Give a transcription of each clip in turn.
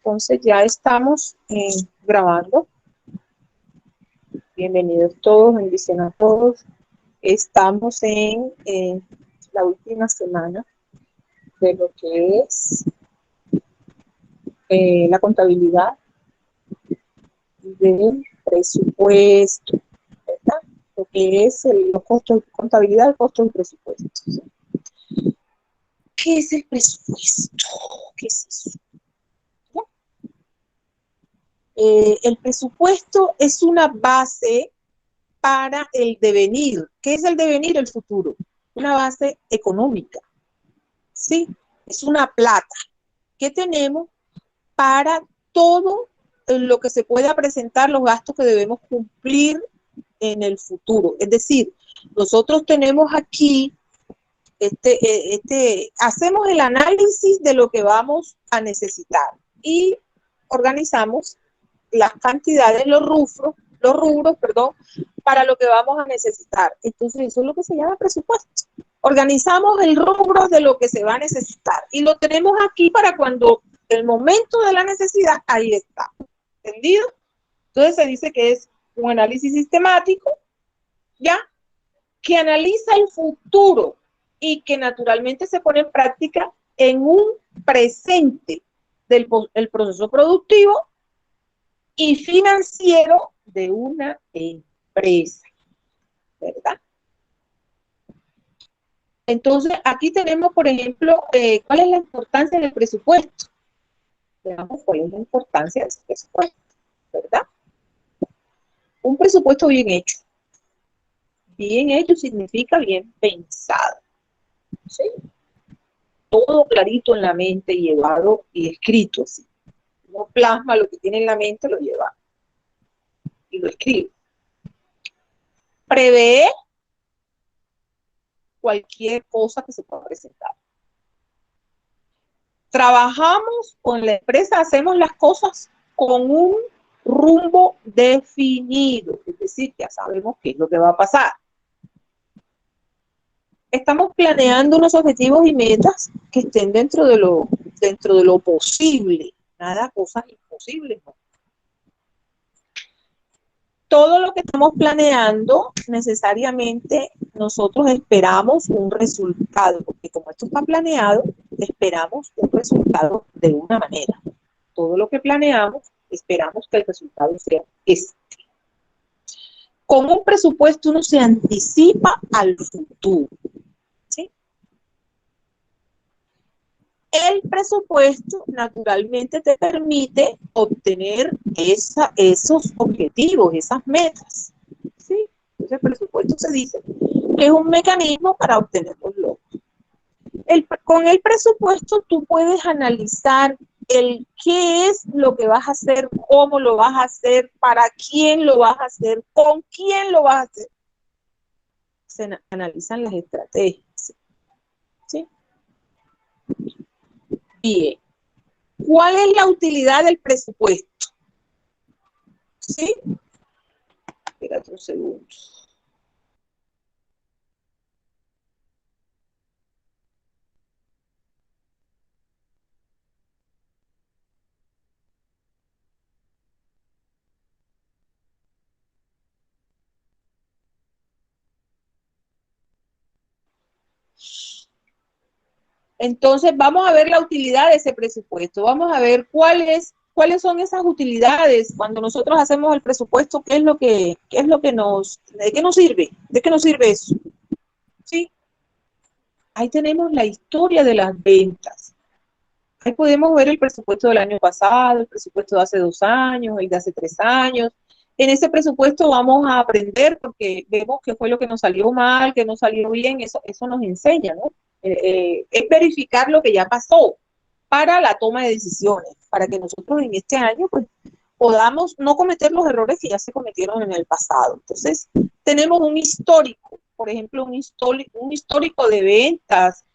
Entonces ya estamos grabando. Bienvenidos todos, bendición a todos. Estamos en la última semana de lo que es la contabilidad del presupuesto, ¿verdad? Lo que es los costos, contabilidad del costo del presupuesto. ¿Qué es el presupuesto? ¿Qué es eso? El presupuesto es una base para el devenir. ¿Qué es el devenir? El futuro. Una base económica. ¿Sí? Es una plata que tenemos para todo lo que se pueda presentar, los gastos que debemos cumplir en el futuro. Es decir, nosotros tenemos aquí, hacemos el análisis de lo que vamos a necesitar y organizamos las cantidades, los rubros, para lo que vamos a necesitar. Entonces, eso es lo que se llama presupuesto. Organizamos el rubro de lo que se va a necesitar y lo tenemos aquí para cuando el momento de la necesidad, ahí está. ¿Entendido? Entonces, se dice que es un análisis sistemático, ¿ya? Que analiza el futuro y que naturalmente se pone en práctica en un presente del proceso productivo y financiero de una empresa, ¿verdad? Entonces, aquí tenemos, por ejemplo, ¿cuál es la importancia del presupuesto? Veamos cuál es la importancia del presupuesto, ¿verdad? Un presupuesto bien hecho. Bien hecho significa bien pensado, ¿sí? Todo clarito en la mente, llevado y escrito, ¿sí? No plasma lo que tiene en la mente, lo lleva y lo escribe. Prevé cualquier cosa que se pueda presentar. Trabajamos con la empresa, hacemos las cosas con un rumbo definido, es decir, ya sabemos qué es lo que va a pasar. Estamos planeando unos objetivos y metas que estén dentro de lo posible, nada cosas imposibles, ¿no? Todo lo que estamos planeando, necesariamente nosotros esperamos un resultado, porque como esto está planeado, esperamos un resultado de una manera. Todo lo que planeamos, esperamos que el resultado sea este. Con un presupuesto uno se anticipa al futuro, ¿sí? El presupuesto naturalmente te permite obtener esos objetivos, esas metas, ¿sí? Entonces el presupuesto se dice que es un mecanismo para obtener los logros. Con el presupuesto tú puedes analizar el qué es lo que vas a hacer, cómo lo vas a hacer, para quién lo vas a hacer, con quién lo vas a hacer. Se analizan las estrategias, ¿sí? Bien. ¿Cuál es la utilidad del presupuesto? ¿Sí? Espérate un segundo. Entonces, vamos a ver la utilidad de ese presupuesto. Vamos a ver cuáles son esas utilidades cuando nosotros hacemos el presupuesto, qué es lo que de qué nos sirve, eso. ¿Sí? Ahí tenemos la historia de las ventas. Ahí podemos ver el presupuesto del año pasado, el presupuesto de hace 2 años, el de hace 3 años. En ese presupuesto vamos a aprender porque vemos qué fue lo que nos salió mal, qué nos salió bien, eso nos enseña, ¿no? Es verificar lo que ya pasó para la toma de decisiones, para que nosotros en este año pues, podamos no cometer los errores que ya se cometieron en el pasado. Entonces, tenemos un histórico, por ejemplo, un histórico de ventas,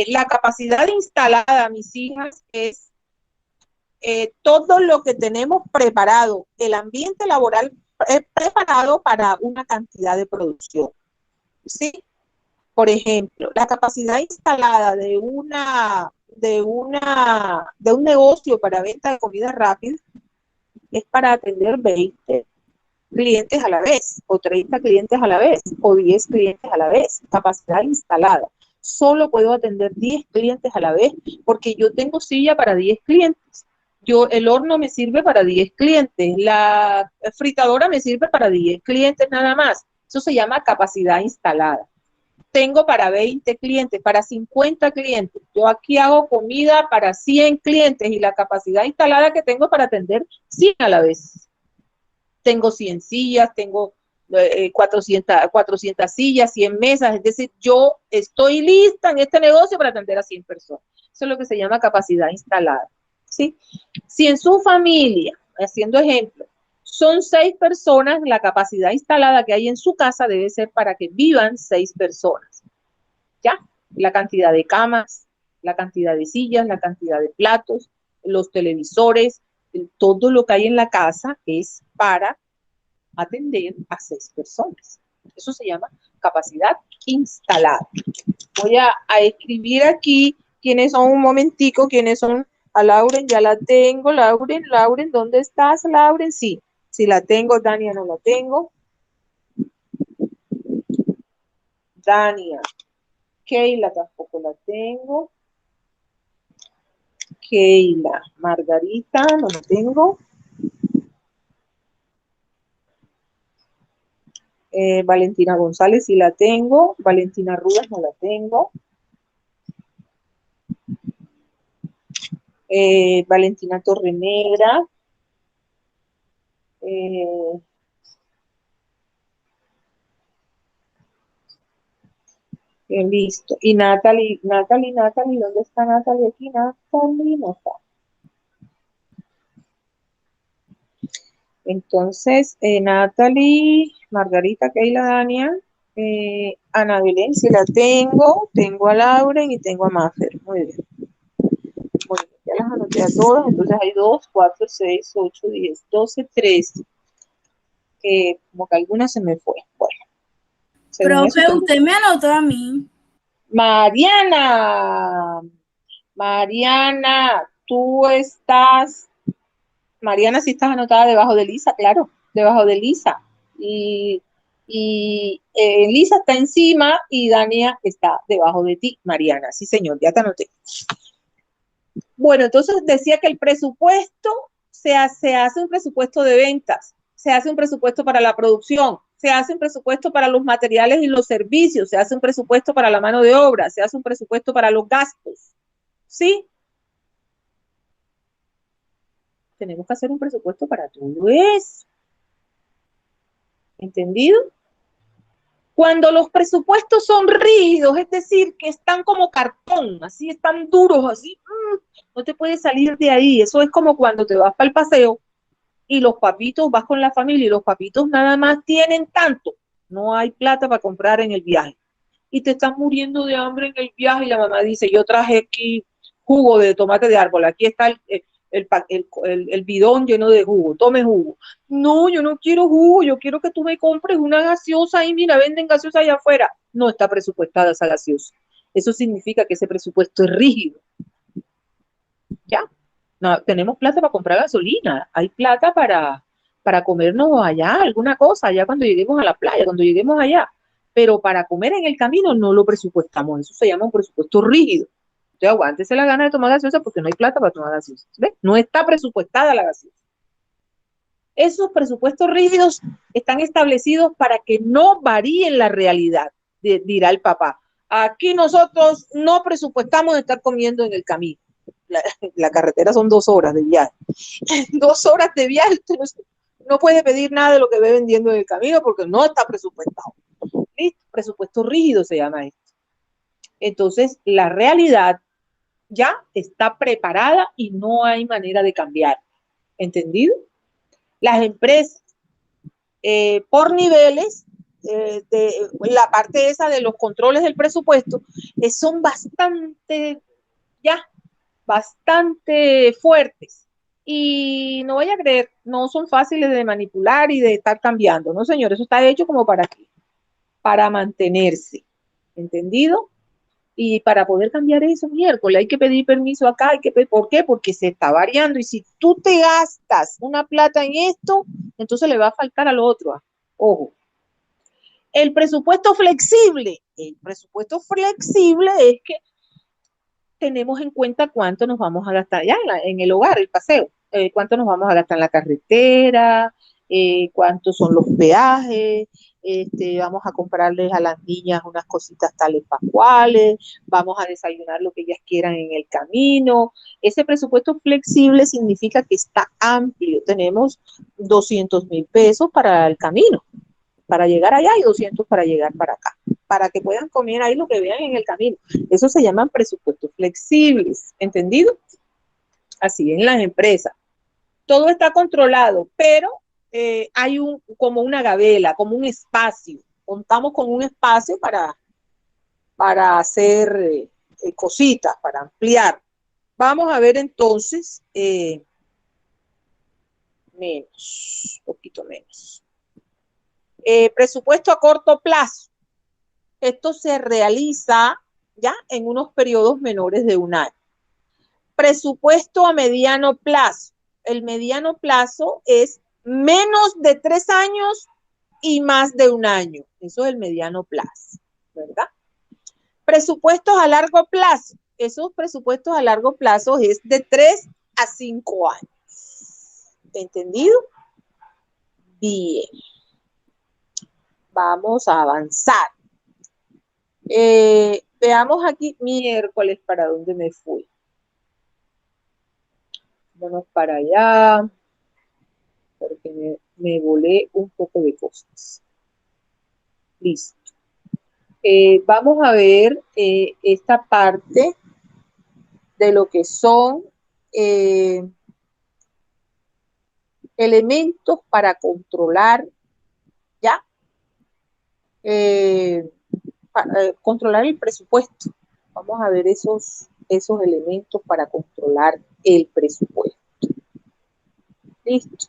la capacidad instalada, mis hijas, es todo lo que tenemos preparado, el ambiente laboral preparado para una cantidad de producción, ¿sí? Por ejemplo, la capacidad instalada de una de un negocio para venta de comida rápida es para atender 20 clientes a la vez, o 30 clientes a la vez, o 10 clientes a la vez, capacidad instalada. Solo puedo atender 10 clientes a la vez porque yo tengo silla para 10 clientes. El horno me sirve para 10 clientes, la fritadora me sirve para 10 clientes nada más. Eso se llama capacidad instalada. Tengo para 20 clientes, para 50 clientes. Yo aquí hago comida para 100 clientes y la capacidad instalada que tengo para atender 100 a la vez. Tengo 100 sillas, tengo 400 sillas, 100 mesas, es decir, yo estoy lista en este negocio para atender a 100 personas. Eso es lo que se llama capacidad instalada, ¿sí? Si en su familia, haciendo ejemplo, son 6 personas, la capacidad instalada que hay en su casa debe ser para que vivan 6 personas, ¿ya? La cantidad de camas, la cantidad de sillas, la cantidad de platos, los televisores, todo lo que hay en la casa es para atender a 6 personas. Eso se llama capacidad instalada. Voy a escribir aquí quiénes son un momentico, quiénes son. A Lauren ya la tengo. Lauren, ¿dónde estás, Lauren? Sí, sí la tengo. Dania no la tengo. Dania. Keila tampoco la tengo. Keila. Margarita no la tengo. Valentina González sí la tengo. Valentina Rudas no la tengo. Valentina Torrenegra. Listo. Y Natalie, ¿dónde está Natalie aquí? Natalie no está. Entonces, Natalie, Margarita, Keila, Dania, Ana Belén, si la tengo a Lauren y tengo a Maffer. Muy bien. Bueno, ya las anoté a todas, entonces hay 2, 4, 6, 8, 10, 12, 13. Como que alguna se me fue. Bueno, según Profe, eso, usted me anotó a mí. Mariana, tú estás. Mariana sí estás anotada debajo de Lisa, claro, debajo de Lisa. Y Lisa está encima y Dania está debajo de ti, Mariana. Sí, señor, ya te anoté. Bueno, entonces decía que el presupuesto se hace un presupuesto de ventas, se hace un presupuesto para la producción, se hace un presupuesto para los materiales y los servicios, se hace un presupuesto para la mano de obra, se hace un presupuesto para los gastos. ¿Sí? Tenemos que hacer un presupuesto para todo eso. ¿Entendido? Cuando los presupuestos son rígidos, es decir, que están como cartón, así están duros, así, no te puedes salir de ahí. Eso es como cuando te vas para el paseo y los papitos, vas con la familia y los papitos nada más tienen tanto. No hay plata para comprar en el viaje. Y te estás muriendo de hambre en el viaje y la mamá dice, yo traje aquí jugo de tomate de árbol, aquí está el bidón lleno de jugo, tome jugo. No, yo no quiero jugo, yo quiero que tú me compres una gaseosa y mira, venden gaseosa allá afuera. No está presupuestada esa gaseosa. Eso significa que ese presupuesto es rígido. ¿Ya? No, tenemos plata para comprar gasolina, hay plata para comernos allá alguna cosa, allá cuando lleguemos a la playa, cuando lleguemos allá. Pero para comer en el camino no lo presupuestamos, eso se llama un presupuesto rígido. Entonces aguántese la gana de tomar gaseosa porque no hay plata para tomar gaseosa. ¿Ves? No está presupuestada la gaseosa. Esos presupuestos rígidos están establecidos para que no varíen la realidad, dirá el papá. Aquí nosotros no presupuestamos estar comiendo en el camino. La carretera son 2 horas de viaje. 2 horas de viaje, usted no puede pedir nada de lo que ve vendiendo en el camino porque no está presupuestado. ¿Listo? Presupuesto rígido se llama esto. Entonces, la realidad ya está preparada y no hay manera de cambiar. ¿Entendido? Las empresas, por niveles, de la parte esa de los controles del presupuesto, son bastante fuertes. Y no vaya a creer, no son fáciles de manipular y de estar cambiando, no señor, eso está hecho como para mantenerse, ¿entendido? Y para poder cambiar eso, miércoles, hay que pedir permiso acá, ¿por qué? Porque se está variando. Y si tú te gastas una plata en esto, entonces le va a faltar al otro. Ojo. El presupuesto flexible es que tenemos en cuenta cuánto nos vamos a gastar ya en el hogar, el paseo, cuánto nos vamos a gastar en la carretera, cuántos son los peajes, vamos a comprarles a las niñas unas cositas tales pascuales, vamos a desayunar lo que ellas quieran en el camino. Ese presupuesto flexible significa que está amplio. Tenemos 200,000 pesos para el camino, para llegar allá, y 200 para llegar para acá, para que puedan comer ahí lo que vean en el camino. Eso se llaman presupuestos flexibles, ¿entendido? Así en las empresas. Todo está controlado, pero hay como una gabela, como un espacio. Contamos con un espacio para hacer cositas, para ampliar. Vamos a ver entonces menos, un poquito menos. Presupuesto a corto plazo. Esto se realiza ya en unos periodos menores de un año. Presupuesto a mediano plazo. El mediano plazo es menos de 3 años y más de un año. Eso es el mediano plazo, ¿verdad? Presupuestos a largo plazo. Esos presupuestos a largo plazo es de 3 a 5 años. ¿Entendido? Bien. Vamos a avanzar. Veamos aquí miércoles para dónde me fui. Vámonos para allá, porque me volé un poco de cosas. Listo. Vamos a ver esta parte de lo que son elementos para controlar, ¿ya? Para controlar el presupuesto. Vamos a ver esos elementos para controlar el presupuesto. Listo.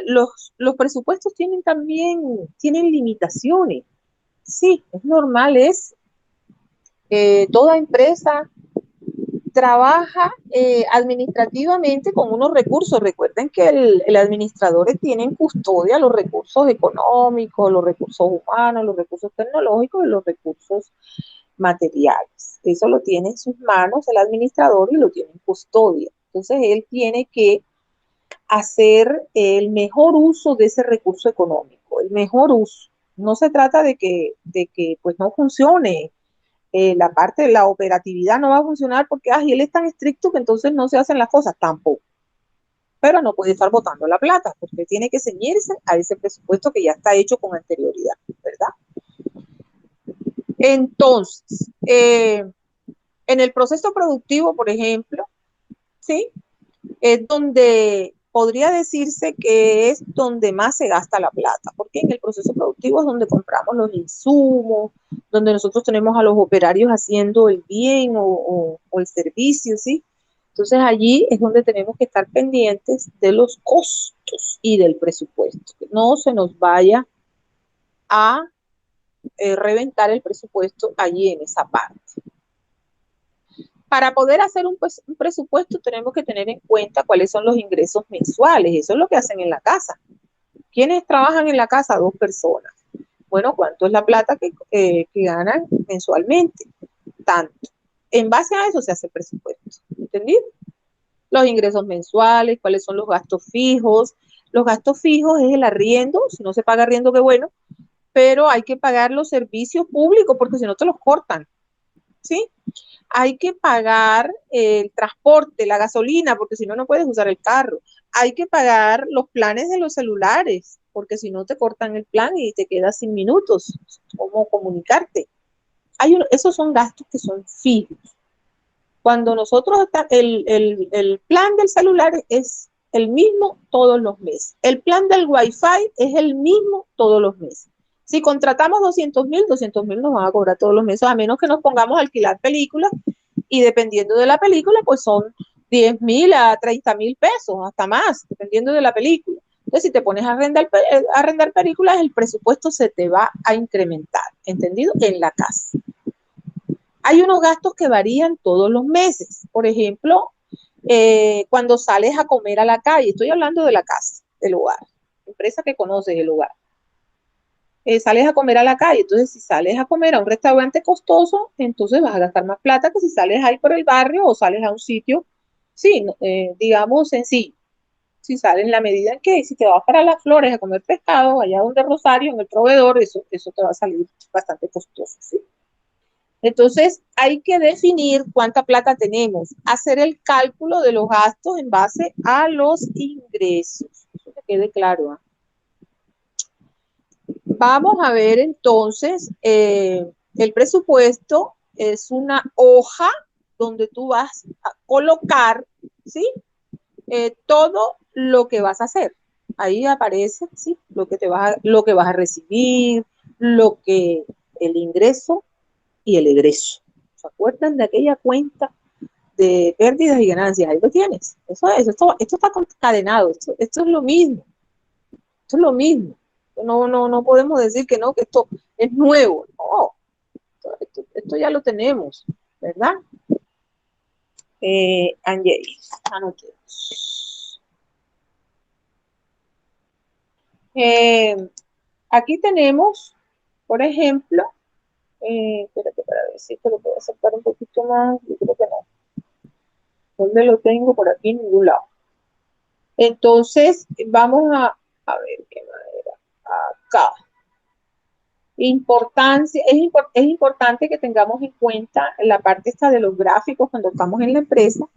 Los presupuestos tienen limitaciones. Sí, es normal, toda empresa trabaja administrativamente con unos recursos. Recuerden que el administrador tiene en custodia los recursos económicos, los recursos humanos, los recursos tecnológicos y los recursos materiales. Eso lo tiene en sus manos el administrador y lo tiene en custodia. Entonces, él tiene que hacer el mejor uso de ese recurso económico, el mejor uso. No se trata de que pues no funcione. La parte de la operatividad no va a funcionar porque él es tan estricto que entonces no se hacen las cosas, tampoco. Pero no puede estar botando la plata porque tiene que ceñirse a ese presupuesto que ya está hecho con anterioridad, ¿verdad? Entonces, en el proceso productivo, por ejemplo, ¿sí? Es donde podría decirse que es donde más se gasta la plata, porque en el proceso productivo es donde compramos los insumos, donde nosotros tenemos a los operarios haciendo el bien o el servicio, ¿sí? Entonces allí es donde tenemos que estar pendientes de los costos y del presupuesto, que no se nos vaya a reventar el presupuesto allí en esa parte. Para poder hacer un presupuesto tenemos que tener en cuenta cuáles son los ingresos mensuales. Eso es lo que hacen en la casa. ¿Quiénes trabajan en la casa? 2 personas. Bueno, ¿cuánto es la plata que ganan mensualmente? Tanto. En base a eso se hace el presupuesto. ¿Entendido? Los ingresos mensuales, cuáles son los gastos fijos. Los gastos fijos es el arriendo. Si no se paga arriendo, qué bueno. Pero hay que pagar los servicios públicos porque si no te los cortan. ¿Sí? Hay que pagar el transporte, la gasolina, porque si no, no puedes usar el carro. Hay que pagar los planes de los celulares, porque si no te cortan el plan y te quedas sin minutos. ¿Cómo comunicarte? Esos son gastos que son fijos. Cuando nosotros, el plan del celular es el mismo todos los meses. El plan del Wi-Fi es el mismo todos los meses. Si contratamos 200,000 nos van a cobrar todos los meses, a menos que nos pongamos a alquilar películas y dependiendo de la película, pues son 10,000 a 30,000 pesos, hasta más, dependiendo de la película. Entonces, si te pones a arrendar películas, el presupuesto se te va a incrementar, ¿entendido? En la casa. Hay unos gastos que varían todos los meses. Por ejemplo, cuando sales a comer a la calle, estoy hablando de la casa, del hogar, empresa que conoces el hogar. Sales a comer a la calle, entonces si sales a comer a un restaurante costoso, entonces vas a gastar más plata que si sales ahí por el barrio o sales a un sitio, sí, digamos sencillo. Si sales en la medida en que si te vas para las Flores a comer pescado, allá donde Rosario, en el proveedor, eso te va a salir bastante costoso, ¿sí? Entonces, hay que definir cuánta plata tenemos, hacer el cálculo de los gastos en base a los ingresos. Eso que quede claro, ¿eh? Vamos a ver entonces, el presupuesto es una hoja donde tú vas a colocar, ¿sí? Todo lo que vas a hacer. Ahí aparece, ¿sí? Lo que vas a recibir, el ingreso y el egreso. ¿Se acuerdan de aquella cuenta de pérdidas y ganancias? Ahí lo tienes. Esto está concadenado. Esto es lo mismo. Esto es lo mismo. No podemos decir que no, que esto es nuevo. No, esto ya lo tenemos, ¿verdad? Angeli, anotemos. Aquí tenemos, por ejemplo, espérate para ver si te lo puedo acercar un poquito más. Yo creo que no. ¿Dónde lo tengo? Por aquí en ningún lado. Entonces, vamos a ver qué manera. Acá. Es importante que tengamos en cuenta la parte esta de los gráficos cuando estamos en la empresa,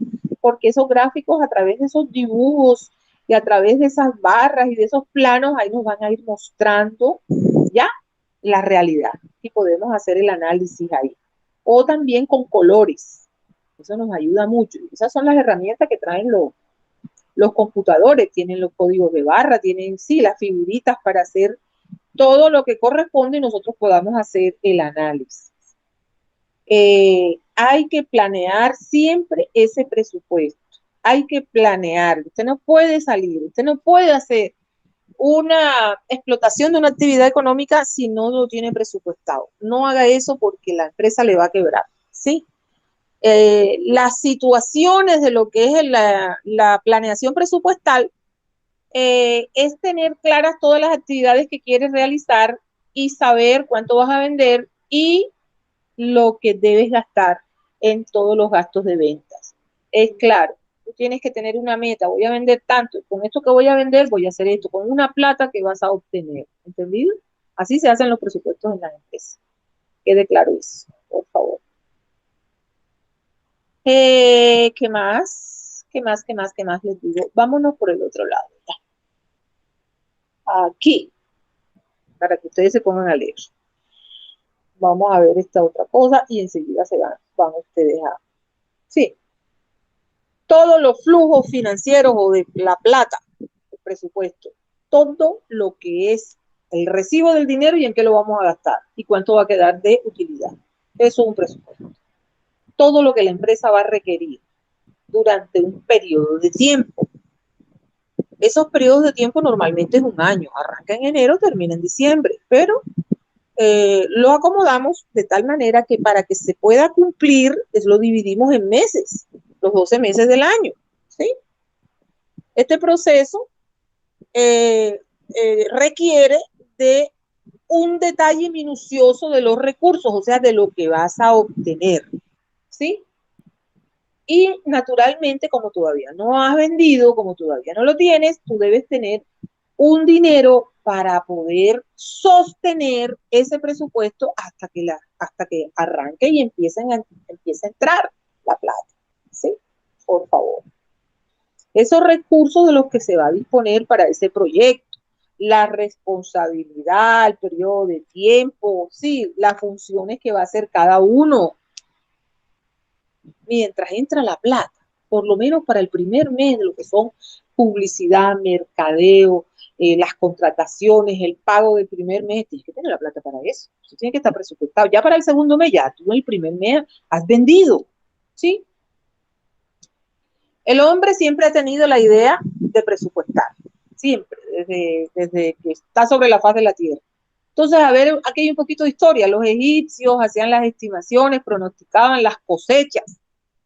porque esos gráficos a través de esos dibujos y a través de esas barras y de esos planos, ahí nos van a ir mostrando ya la realidad y podemos hacer el análisis ahí. O también con colores. Eso nos ayuda mucho. Esas son las herramientas que traen los computadores. Tienen los códigos de barra, tienen, sí, las figuritas para hacer todo lo que corresponde y nosotros podamos hacer el análisis. Hay que planear siempre ese presupuesto. Hay que planear. Usted no puede salir, usted no puede hacer una explotación de una actividad económica si no lo tiene presupuestado. No haga eso porque la empresa le va a quebrar, ¿sí? Las situaciones de lo que es la planeación presupuestal es tener claras todas las actividades que quieres realizar y saber cuánto vas a vender y lo que debes gastar en todos los gastos de ventas. Es claro, tú tienes que tener una meta, voy a vender tanto, y con esto que voy a vender voy a hacer esto, con una plata que vas a obtener, ¿entendido? Así se hacen los presupuestos en las empresas. Quede claro eso, por favor. ¿Qué más? ¿Qué más? ¿Qué más? ¿Qué más les digo? Vámonos por el otro lado. Ya. Aquí, para que ustedes se pongan a leer. Vamos a ver esta otra cosa y enseguida van ustedes a... Sí, todos los flujos financieros o de la plata, el presupuesto, todo lo que es el recibo del dinero y en qué lo vamos a gastar y cuánto va a quedar de utilidad. Eso es un presupuesto. Todo lo que la empresa va a requerir durante un periodo de tiempo. Esos periodos de tiempo normalmente es un año, arranca en enero, termina en diciembre, pero lo acomodamos de tal manera que para que se pueda cumplir, lo dividimos en meses, los 12 meses del año, ¿sí? Este proceso requiere de un detalle minucioso de los recursos, o sea, de lo que vas a obtener, ¿sí? Y naturalmente, como todavía no has vendido, como todavía no lo tienes, tú debes tener un dinero para poder sostener ese presupuesto hasta que arranque y empiece a entrar la plata, ¿sí? Por favor. Esos recursos de los que se va a disponer para ese proyecto, la responsabilidad, el periodo de tiempo, sí, las funciones que va a hacer cada uno, mientras entra la plata, por lo menos para el primer mes de lo que son publicidad, mercadeo, las contrataciones, el pago del primer mes, tienes que tener la plata para eso. Eso tiene que estar presupuestado. Ya para el segundo mes, ya tú el primer mes has vendido, ¿sí? El hombre siempre ha tenido la idea de presupuestar, siempre, desde que está sobre la faz de la tierra. Entonces, a ver, aquí hay un poquito de historia. Los egipcios hacían las estimaciones, pronosticaban las cosechas.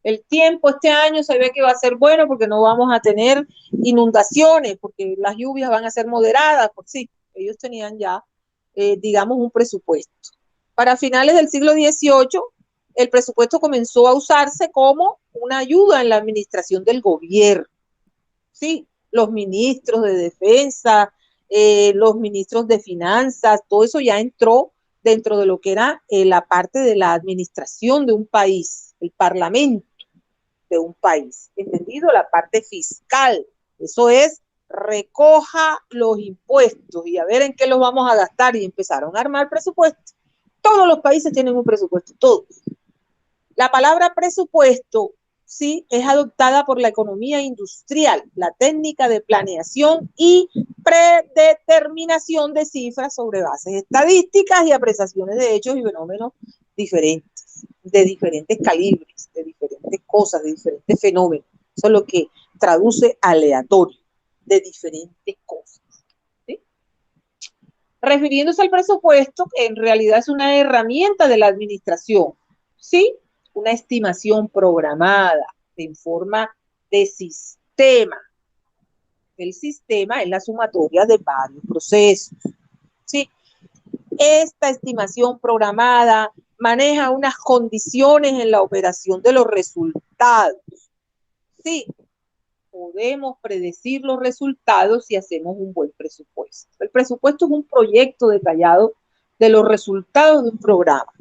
El tiempo este año se ve que va a ser bueno porque no vamos a tener inundaciones, porque las lluvias van a ser moderadas. Por sí, ellos tenían ya, digamos, un presupuesto. Para finales del siglo XVIII, el presupuesto comenzó a usarse como una ayuda en la administración del gobierno. Sí, los ministros de defensa, los ministros de finanzas, todo eso ya entró dentro de lo que era la parte de la administración de un país, el parlamento de un país, ¿entendido? La parte fiscal, eso es, recoja los impuestos y a ver en qué los vamos a gastar y empezaron a armar presupuestos. Todos los países tienen un presupuesto, todos. La palabra presupuesto, sí, es adoptada por la economía industrial, la técnica de planeación y predeterminación de cifras sobre bases estadísticas y apreciaciones de hechos y fenómenos diferentes, de diferentes calibres, de diferentes cosas, de diferentes fenómenos. Eso es lo que traduce aleatorio, de diferentes cosas. ¿Sí? Refiriéndose al presupuesto, que en realidad es una herramienta de la administración, ¿sí? Una estimación programada en forma de sistema. El sistema es la sumatoria de varios procesos, ¿sí? Esta estimación programada maneja unas condiciones en la operación de los resultados. Sí, podemos predecir los resultados si hacemos un buen presupuesto. El presupuesto es un proyecto detallado de los resultados de un programa.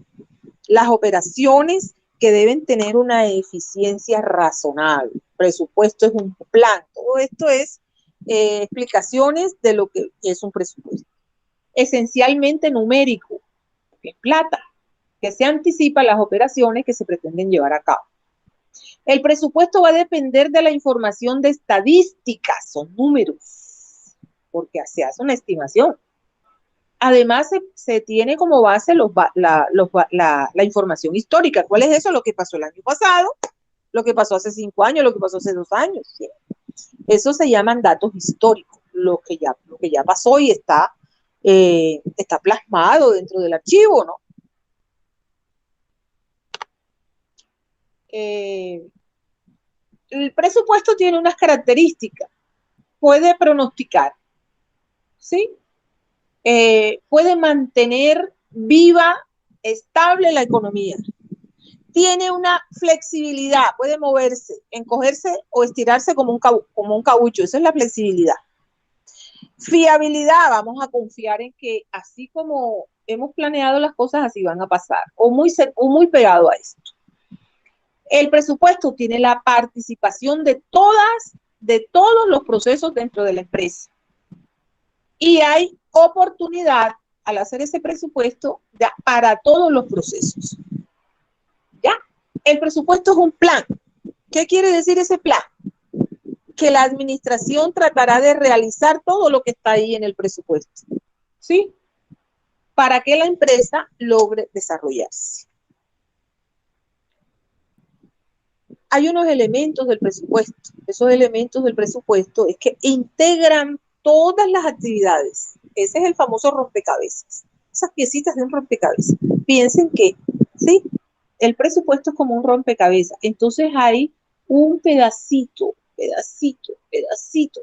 Las operaciones que deben tener una eficiencia razonable. El presupuesto es un plan. Todo esto es explicaciones de lo que es un presupuesto. Esencialmente numérico, que es plata, que se anticipa las operaciones que se pretenden llevar a cabo. El presupuesto va a depender de la información de estadísticas, son números, porque se hace una estimación. Además, se tiene como base la información histórica. ¿Cuál es eso? Lo que pasó el año pasado, lo que pasó hace 5 años, lo que pasó hace 2 años. ¿Sí? Eso se llaman datos históricos, lo que ya pasó y está plasmado dentro del archivo, ¿no? El presupuesto tiene unas características. Puede pronosticar, ¿sí? Puede mantener viva, estable la economía. Tiene una flexibilidad, puede moverse, encogerse o estirarse como un caucho. Esa es la flexibilidad. Fiabilidad, vamos a confiar en que así como hemos planeado las cosas, así van a pasar, o muy pegado a esto. El presupuesto tiene la participación de todos los procesos dentro de la empresa. Y hay oportunidad al hacer ese presupuesto para todos los procesos. ¿Ya? El presupuesto es un plan. ¿Qué quiere decir ese plan? Que la administración tratará de realizar todo lo que está ahí en el presupuesto. ¿Sí? Para que la empresa logre desarrollarse. Hay unos elementos del presupuesto. Esos elementos del presupuesto es que integran todas las actividades. Ese es el famoso rompecabezas. Esas piecitas de un rompecabezas. Piensen que, ¿sí? El presupuesto es como un rompecabezas. Entonces hay un pedacito,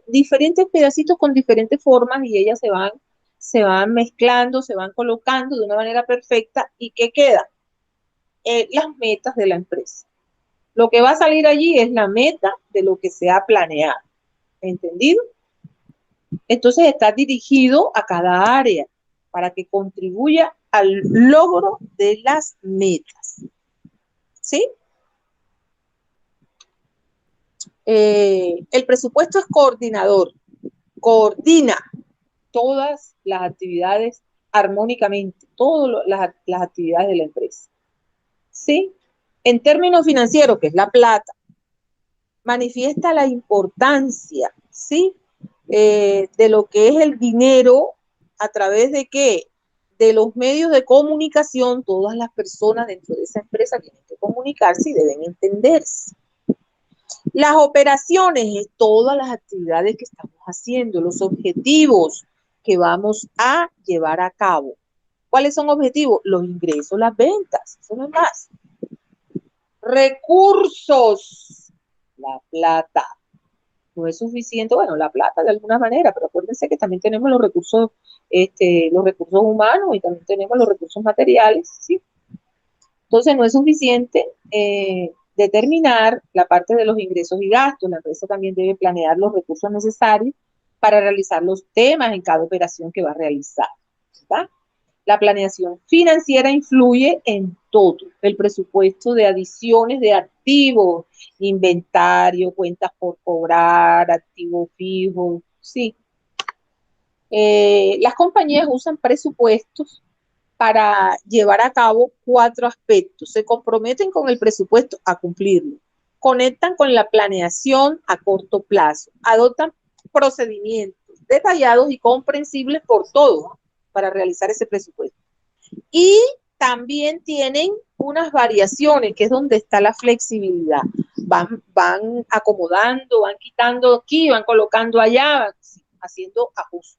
diferentes pedacitos con diferentes formas y ellas se van mezclando, se van colocando de una manera perfecta. ¿Y qué queda? Las metas de la empresa. Lo que va a salir allí es la meta de lo que se ha planeado. ¿Entendido? Entonces está dirigido a cada área para que contribuya al logro de las metas. ¿Sí? El presupuesto es coordinador. Coordina todas las actividades armónicamente, todas las actividades de la empresa. ¿Sí? En términos financieros, que es la plata, manifiesta la importancia, ¿sí? De lo que es el dinero a través de qué? De los medios de comunicación. Todas las personas dentro de esa empresa tienen que comunicarse y deben entenderse. Las operaciones es todas las actividades que estamos haciendo, los objetivos que vamos a llevar a cabo. ¿Cuáles son objetivos? Los ingresos, las ventas, eso no es más. Recursos, la plata. No es suficiente, bueno, la plata de alguna manera, pero acuérdense que también tenemos los recursos humanos y también tenemos los recursos materiales, ¿sí? Entonces no es suficiente determinar la parte de los ingresos y gastos. La empresa también debe planear los recursos necesarios para realizar los temas en cada operación que va a realizar, ¿verdad? La planeación financiera influye en todo. El presupuesto de adiciones de activos, inventario, cuentas por cobrar, activos fijos, sí. Las compañías usan presupuestos para llevar a cabo 4 aspectos. Se comprometen con el presupuesto a cumplirlo. Conectan con la planeación a corto plazo. Adoptan procedimientos detallados y comprensibles por todos para realizar ese presupuesto. Y también tienen unas variaciones, que es donde está la flexibilidad. Van acomodando, van quitando aquí, van colocando allá, van haciendo ajustes.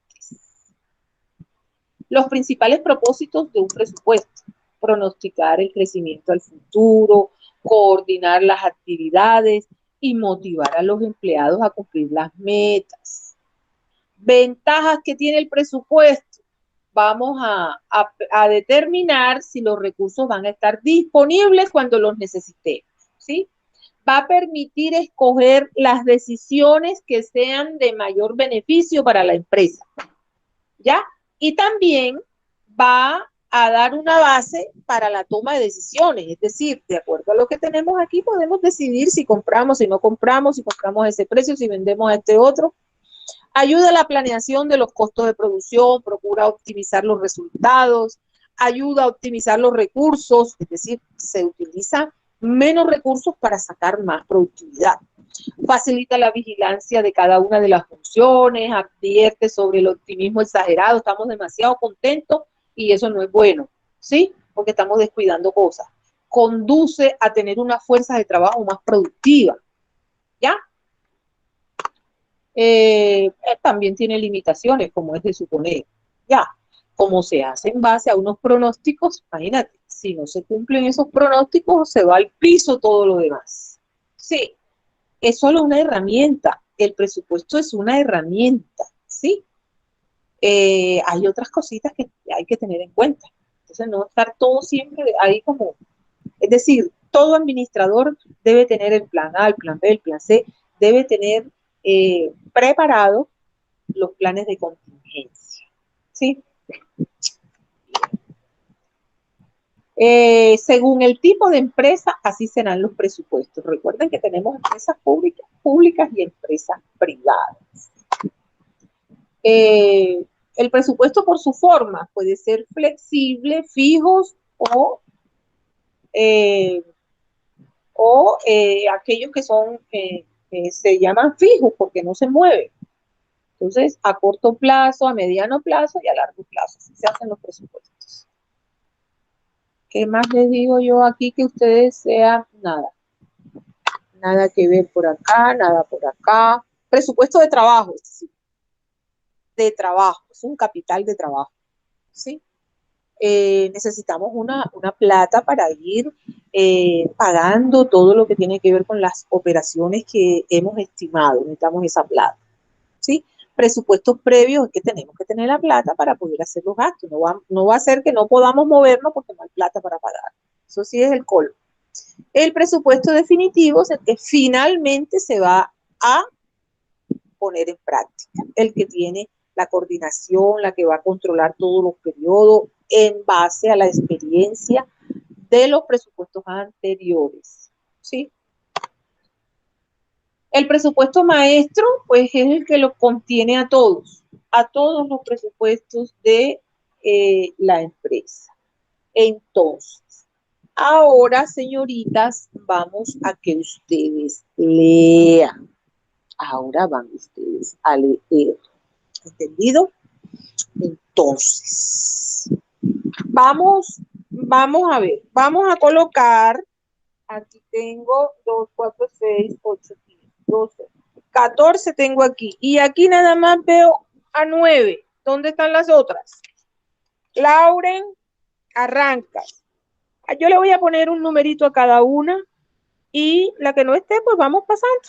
Los principales propósitos de un presupuesto: pronosticar el crecimiento al futuro, coordinar las actividades y motivar a los empleados a cumplir las metas. Ventajas que tiene el presupuesto: vamos a determinar si los recursos van a estar disponibles cuando los necesitemos, ¿sí? Va a permitir escoger las decisiones que sean de mayor beneficio para la empresa, ¿ya? Y también va a dar una base para la toma de decisiones, es decir, de acuerdo a lo que tenemos aquí, podemos decidir si compramos, si no compramos, si compramos a ese precio, si vendemos a este otro. Ayuda a la planeación de los costos de producción, procura optimizar los resultados, ayuda a optimizar los recursos, es decir, se utiliza menos recursos para sacar más productividad. Facilita la vigilancia de cada una de las funciones, advierte sobre el optimismo exagerado, estamos demasiado contentos y eso no es bueno, ¿sí? Porque estamos descuidando cosas. Conduce a tener una fuerza de trabajo más productiva, ¿ya? También tiene limitaciones, como es de suponer, ya, como se hace en base a unos pronósticos, imagínate, si no se cumplen esos pronósticos, se va al piso todo lo demás. Sí, es solo una herramienta, el presupuesto es una herramienta, ¿sí? Hay otras cositas que hay que tener en cuenta, entonces no estar todo siempre ahí como, es decir, todo administrador debe tener el plan A, el plan B, el plan C, debe tener preparado los planes de contingencia, ¿sí? Según el tipo de empresa, así serán los presupuestos. Recuerden que tenemos empresas públicas y empresas privadas. El presupuesto por su forma puede ser flexible, fijos eh, aquellos que son, se llaman fijos porque no se mueven. Entonces, a corto plazo, a mediano plazo y a largo plazo, así se hacen los presupuestos. ¿Qué más les digo yo aquí que ustedes sean? Nada. Nada que ver por acá, nada por acá. Presupuesto de trabajo, sí. De trabajo, es un capital de trabajo, ¿sí? Necesitamos una plata para ir pagando todo lo que tiene que ver con las operaciones que hemos estimado. Necesitamos esa plata, ¿sí? Presupuestos previos es que tenemos que tener la plata para poder hacer los gastos. No va a ser que no podamos movernos porque no hay plata para pagar. Eso sí es el colmo. El presupuesto definitivo es el que finalmente se va a poner en práctica, el que tiene la coordinación, la que va a controlar todos los periodos en base a la experiencia de los presupuestos anteriores, ¿sí? El presupuesto maestro, pues es el que lo contiene a todos los presupuestos de la empresa. Entonces, ahora, señoritas, vamos a que ustedes lean. Ahora van ustedes a leer. ¿Entendido? Entonces, vamos a ver. Vamos a colocar, aquí tengo 2, 4, 6, 8, 10, 12, 14 tengo aquí. Y aquí nada más veo a 9. ¿Dónde están las otras? Lauren, arrancas. Yo le voy a poner un numerito a cada una y la que no esté, pues vamos pasando.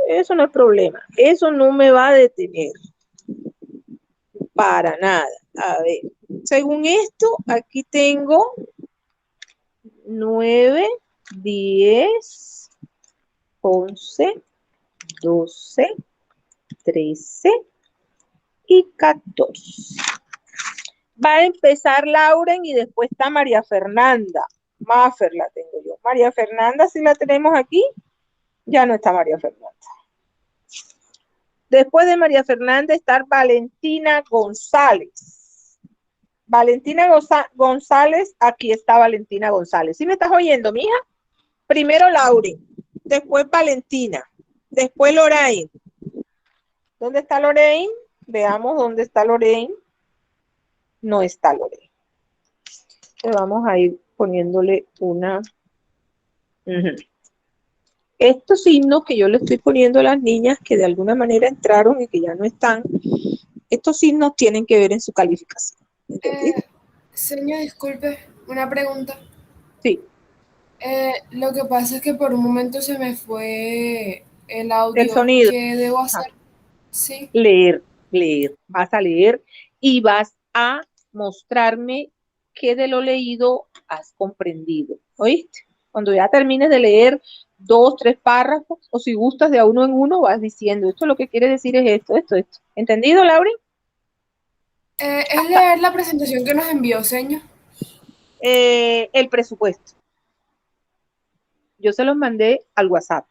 Eso no es problema. Eso no me va a detener para nada. A ver, según esto, aquí tengo 9, 10, 11, 12, 13 y 14. Va a empezar Lauren y después está María Fernanda. Mafer la tengo yo. María Fernanda, si la tenemos aquí, ya no está María Fernanda. Después de María Fernanda está Valentina González. Valentina González, aquí está Valentina González. ¿Sí me estás oyendo, mija? Primero Lauren, después Valentina, después Lorraine. ¿Dónde está Lorraine? Veamos dónde está Lorraine. No está Lorraine. Entonces vamos a ir poniéndole una... Estos signos que yo le estoy poniendo a las niñas que de alguna manera entraron y que ya no están, estos signos tienen que ver en su calificación. Señor, disculpe, una pregunta. Sí. Lo que pasa es que por un momento se me fue el El audio. sonido. ¿Qué debo hacer? Sí. Leer. Vas a leer y vas a mostrarme qué de lo leído has comprendido. ¿Oíste? Cuando ya termines de leer 2, 3 párrafos, o si gustas de a uno en uno, vas diciendo, esto lo que quiere decir es esto. ¿Entendido, Lauren? Es leer la presentación que nos envió, señor. El presupuesto. Yo se los mandé al WhatsApp.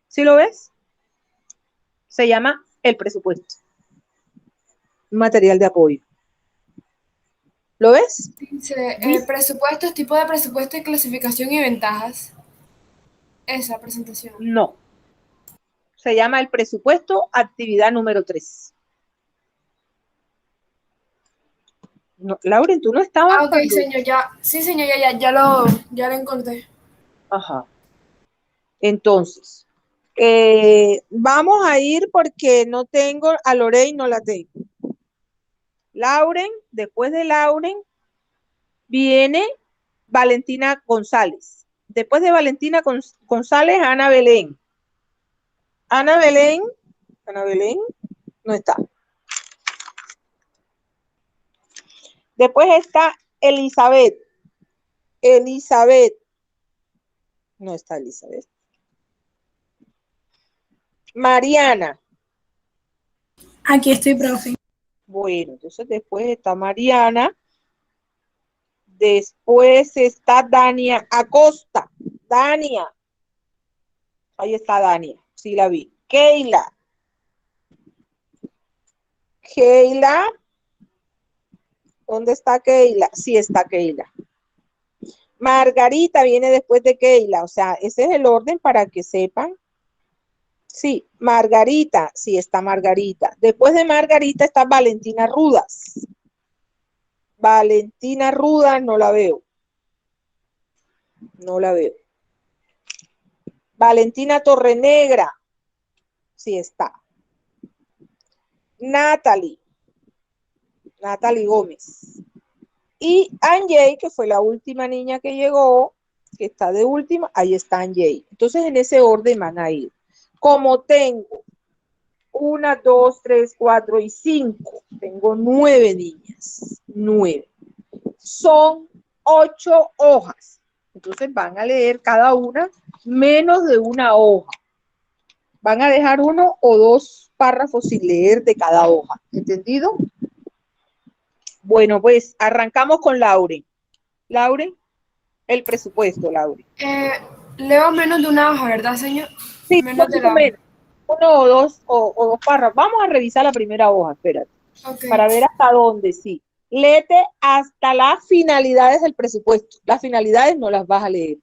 ¿Sí lo ves? Se llama el presupuesto. Material de apoyo. ¿Lo ves? Dice, presupuestos, tipo de presupuesto y clasificación y ventajas. Esa presentación. No. Se llama el presupuesto, actividad número 3. No, Lauren, tú no estabas Ok, cuando... señor, ya. Sí, señor, ya lo encontré. Ajá. Entonces, vamos a ir porque no tengo, a Lorraine no la tengo. Lauren, después de Lauren, viene Valentina González. Después de Valentina González, Ana Belén. Ana Belén no está. Después está Elizabeth. No está Elizabeth. Mariana. Aquí estoy, profe. Bueno, entonces después está Mariana. Después está Dania Acosta. Dania. Ahí está Dania. Sí la vi. Keila. ¿Dónde está Keila? Sí está Keila. Margarita viene después de Keila. O sea, ese es el orden para que sepan. Sí, Margarita. Sí está Margarita. Después de Margarita está Valentina Rudas. Valentina Rudas no la veo. Valentina Torrenegra. Sí está. Natalie Gómez. Y Anjay, que fue la última niña que llegó, que está de última, ahí está Anjay. Entonces, en ese orden van a ir. Como tengo 1, 2, 3, 4 y 5, tengo 9 niñas. 9. Son 8 hojas. Entonces, van a leer cada una menos de una hoja. Van a dejar 1 o 2 párrafos sin leer de cada hoja. ¿Entendido? Bueno, pues arrancamos con Lauren. Lauren, el presupuesto, Lauren. Leo menos de una hoja, ¿verdad, señor? Sí, un Menos de poquito la hoja. menos. 1 o 2 párrafos. Vamos a revisar la primera hoja, espérate. Ok. Para ver hasta dónde, sí. Léete hasta las finalidades del presupuesto. Las finalidades no las vas a leer.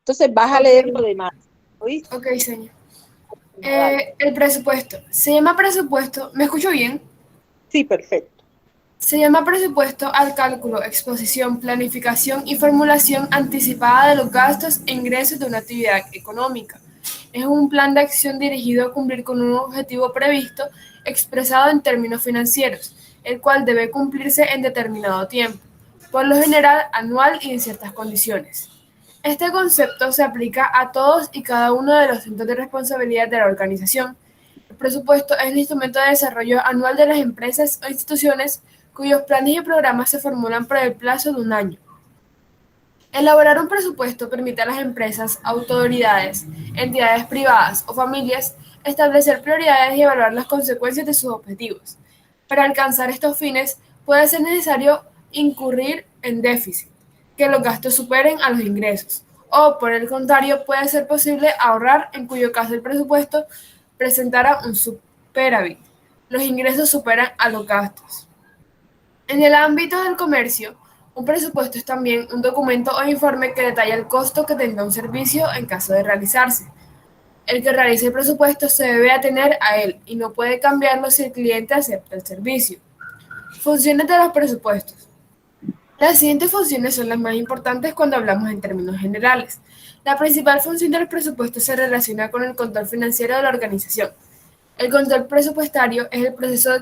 Entonces vas a leer lo demás. ¿Oíste? Ok, señor. El presupuesto. Se llama presupuesto. ¿Me escucho bien? Sí, perfecto. Se llama presupuesto al cálculo, exposición, planificación y formulación anticipada de los gastos e ingresos de una actividad económica. Es un plan de acción dirigido a cumplir con un objetivo previsto expresado en términos financieros, el cual debe cumplirse en determinado tiempo. por lo general anual y en ciertas condiciones. Este concepto se aplica a todos y cada uno de los centros de responsabilidad de la organización. El presupuesto es el instrumento de desarrollo anual de las empresas o instituciones cuyos planes y programas se formulan por el plazo de un año. Elaborar un presupuesto permite a las empresas, autoridades, entidades privadas o familias establecer prioridades y evaluar las consecuencias de sus objetivos. Para alcanzar estos fines, puede ser necesario incurrir en déficit, que los gastos superen a los ingresos, o por el contrario, puede ser posible ahorrar, en cuyo caso el presupuesto presentara un superávit. Los ingresos superan a los gastos. En el ámbito del comercio, un presupuesto es también un documento o informe que detalla el costo que tendrá un servicio en caso de realizarse. El que realice el presupuesto se debe atener a él y no puede cambiarlo si el cliente acepta el servicio. Funciones de los presupuestos. Las siguientes funciones son las más importantes cuando hablamos en términos generales. La principal función del presupuesto se relaciona con el control financiero de la organización. El control presupuestario es el proceso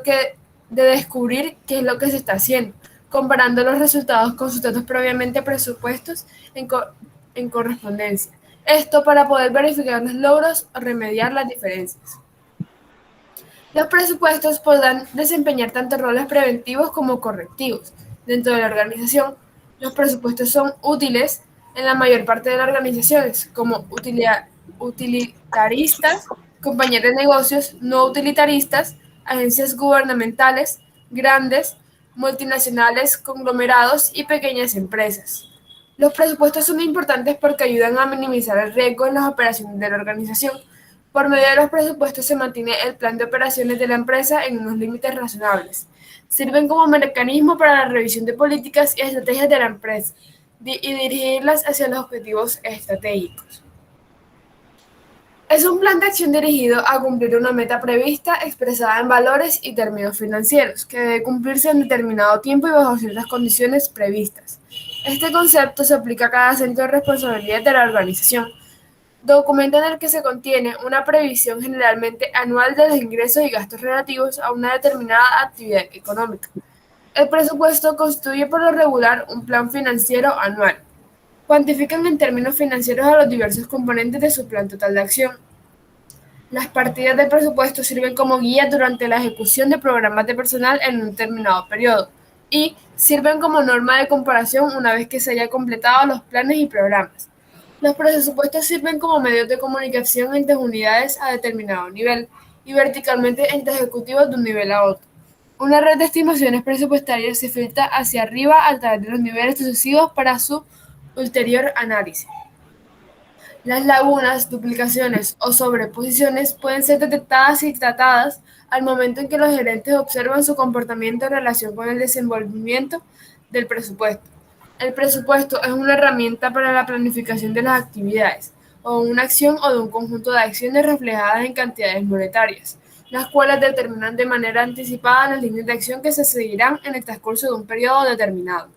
de descubrir qué es lo que se está haciendo, comparando los resultados con sus datos previamente presupuestos en correspondencia. Esto para poder verificar los logros o remediar las diferencias. Los presupuestos podrán desempeñar tanto roles preventivos como correctivos. Dentro de la organización, los presupuestos son útiles en la mayor parte de las organizaciones, como utilitaristas, compañías de negocios, no utilitaristas, agencias gubernamentales, grandes, multinacionales, conglomerados y pequeñas empresas. Los presupuestos son importantes porque ayudan a minimizar el riesgo en las operaciones de la organización. Por medio de los presupuestos se mantiene el plan de operaciones de la empresa en unos límites razonables. Sirven como mecanismo para la revisión de políticas y estrategias de la empresa y dirigirlas hacia los objetivos estratégicos. Es un plan de acción dirigido a cumplir una meta prevista expresada en valores y términos financieros, que debe cumplirse en determinado tiempo y bajo ciertas condiciones previstas. Este concepto se aplica a cada centro de responsabilidad de la organización. Documento en el que se contiene una previsión generalmente anual de los ingresos y gastos relativos a una determinada actividad económica. El presupuesto constituye por lo regular un plan financiero anual. Cuantifican en términos financieros a los diversos componentes de su plan total de acción. Las partidas del presupuesto sirven como guía durante la ejecución de programas de personal en un determinado periodo y sirven como norma de comparación una vez que se haya completado los planes y programas. Los presupuestos sirven como medios de comunicación entre unidades a determinado nivel y verticalmente entre ejecutivos de un nivel a otro. Una red de estimaciones presupuestarias se filtra hacia arriba a través de los niveles sucesivos para su ulterior análisis. Las lagunas, duplicaciones o sobreposiciones pueden ser detectadas y tratadas al momento en que los gerentes observan su comportamiento en relación con el desenvolvimiento del presupuesto. El presupuesto es una herramienta para la planificación de las actividades, o una acción o de un conjunto de acciones reflejadas en cantidades monetarias, las cuales determinan de manera anticipada las líneas de acción que se seguirán en el transcurso de un periodo determinado.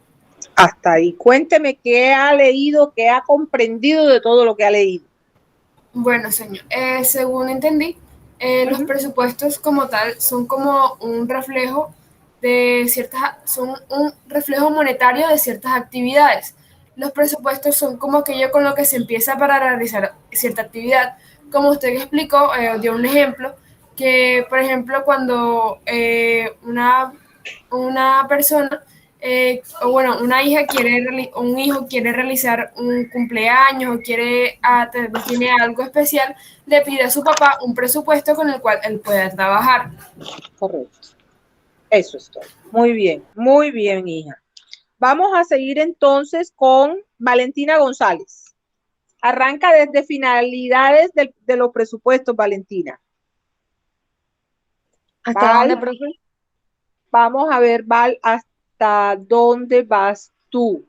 Hasta ahí. Cuénteme qué ha leído, qué ha comprendido de todo lo que ha leído. Bueno, señor, según entendí, los presupuestos como tal son como un reflejo son un reflejo monetario de ciertas actividades. Los presupuestos son como aquello con lo que se empieza para realizar cierta actividad. Como usted explicó, dio un ejemplo, que por ejemplo cuando una persona o bueno, una hija un hijo quiere realizar un cumpleaños o tiene algo especial, le pide a su papá un presupuesto con el cual él pueda trabajar. Correcto. Eso es todo. Muy bien, hija. Vamos a seguir entonces con Valentina González. Arranca desde finalidades de los presupuestos, Valentina. ¿Hasta dónde, profe? Vamos a ver, Val, hasta dónde vas tú.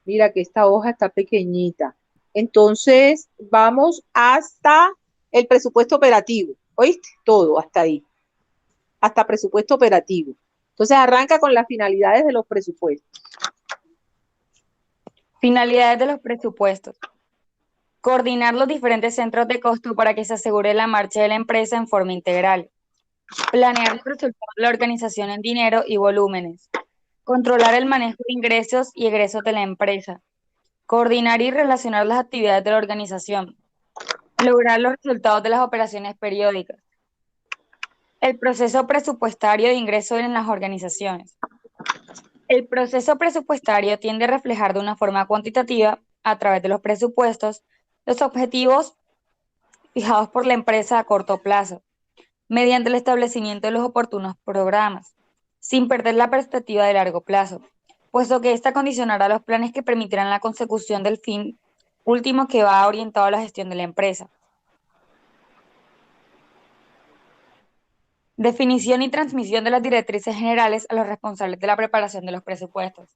Mira que esta hoja está pequeñita. Entonces, vamos hasta el presupuesto operativo. ¿Oíste? Todo, hasta ahí. Hasta presupuesto operativo. Entonces, arranca con las finalidades de los presupuestos. Finalidades de los presupuestos. Coordinar los diferentes centros de costo para que se asegure la marcha de la empresa en forma integral. Planear los resultados de la organización en dinero y volúmenes. Controlar el manejo de ingresos y egresos de la empresa. Coordinar y relacionar las actividades de la organización. Lograr los resultados de las operaciones periódicas. El proceso presupuestario de ingresos en las organizaciones. El proceso presupuestario tiende a reflejar de una forma cuantitativa, a través de los presupuestos, los objetivos fijados por la empresa a corto plazo, mediante el establecimiento de los oportunos programas, sin perder la perspectiva de largo plazo, puesto que ésta condicionará los planes que permitirán la consecución del fin último que va orientado a la gestión de la empresa. Definición y transmisión de las directrices generales a los responsables de la preparación de los presupuestos.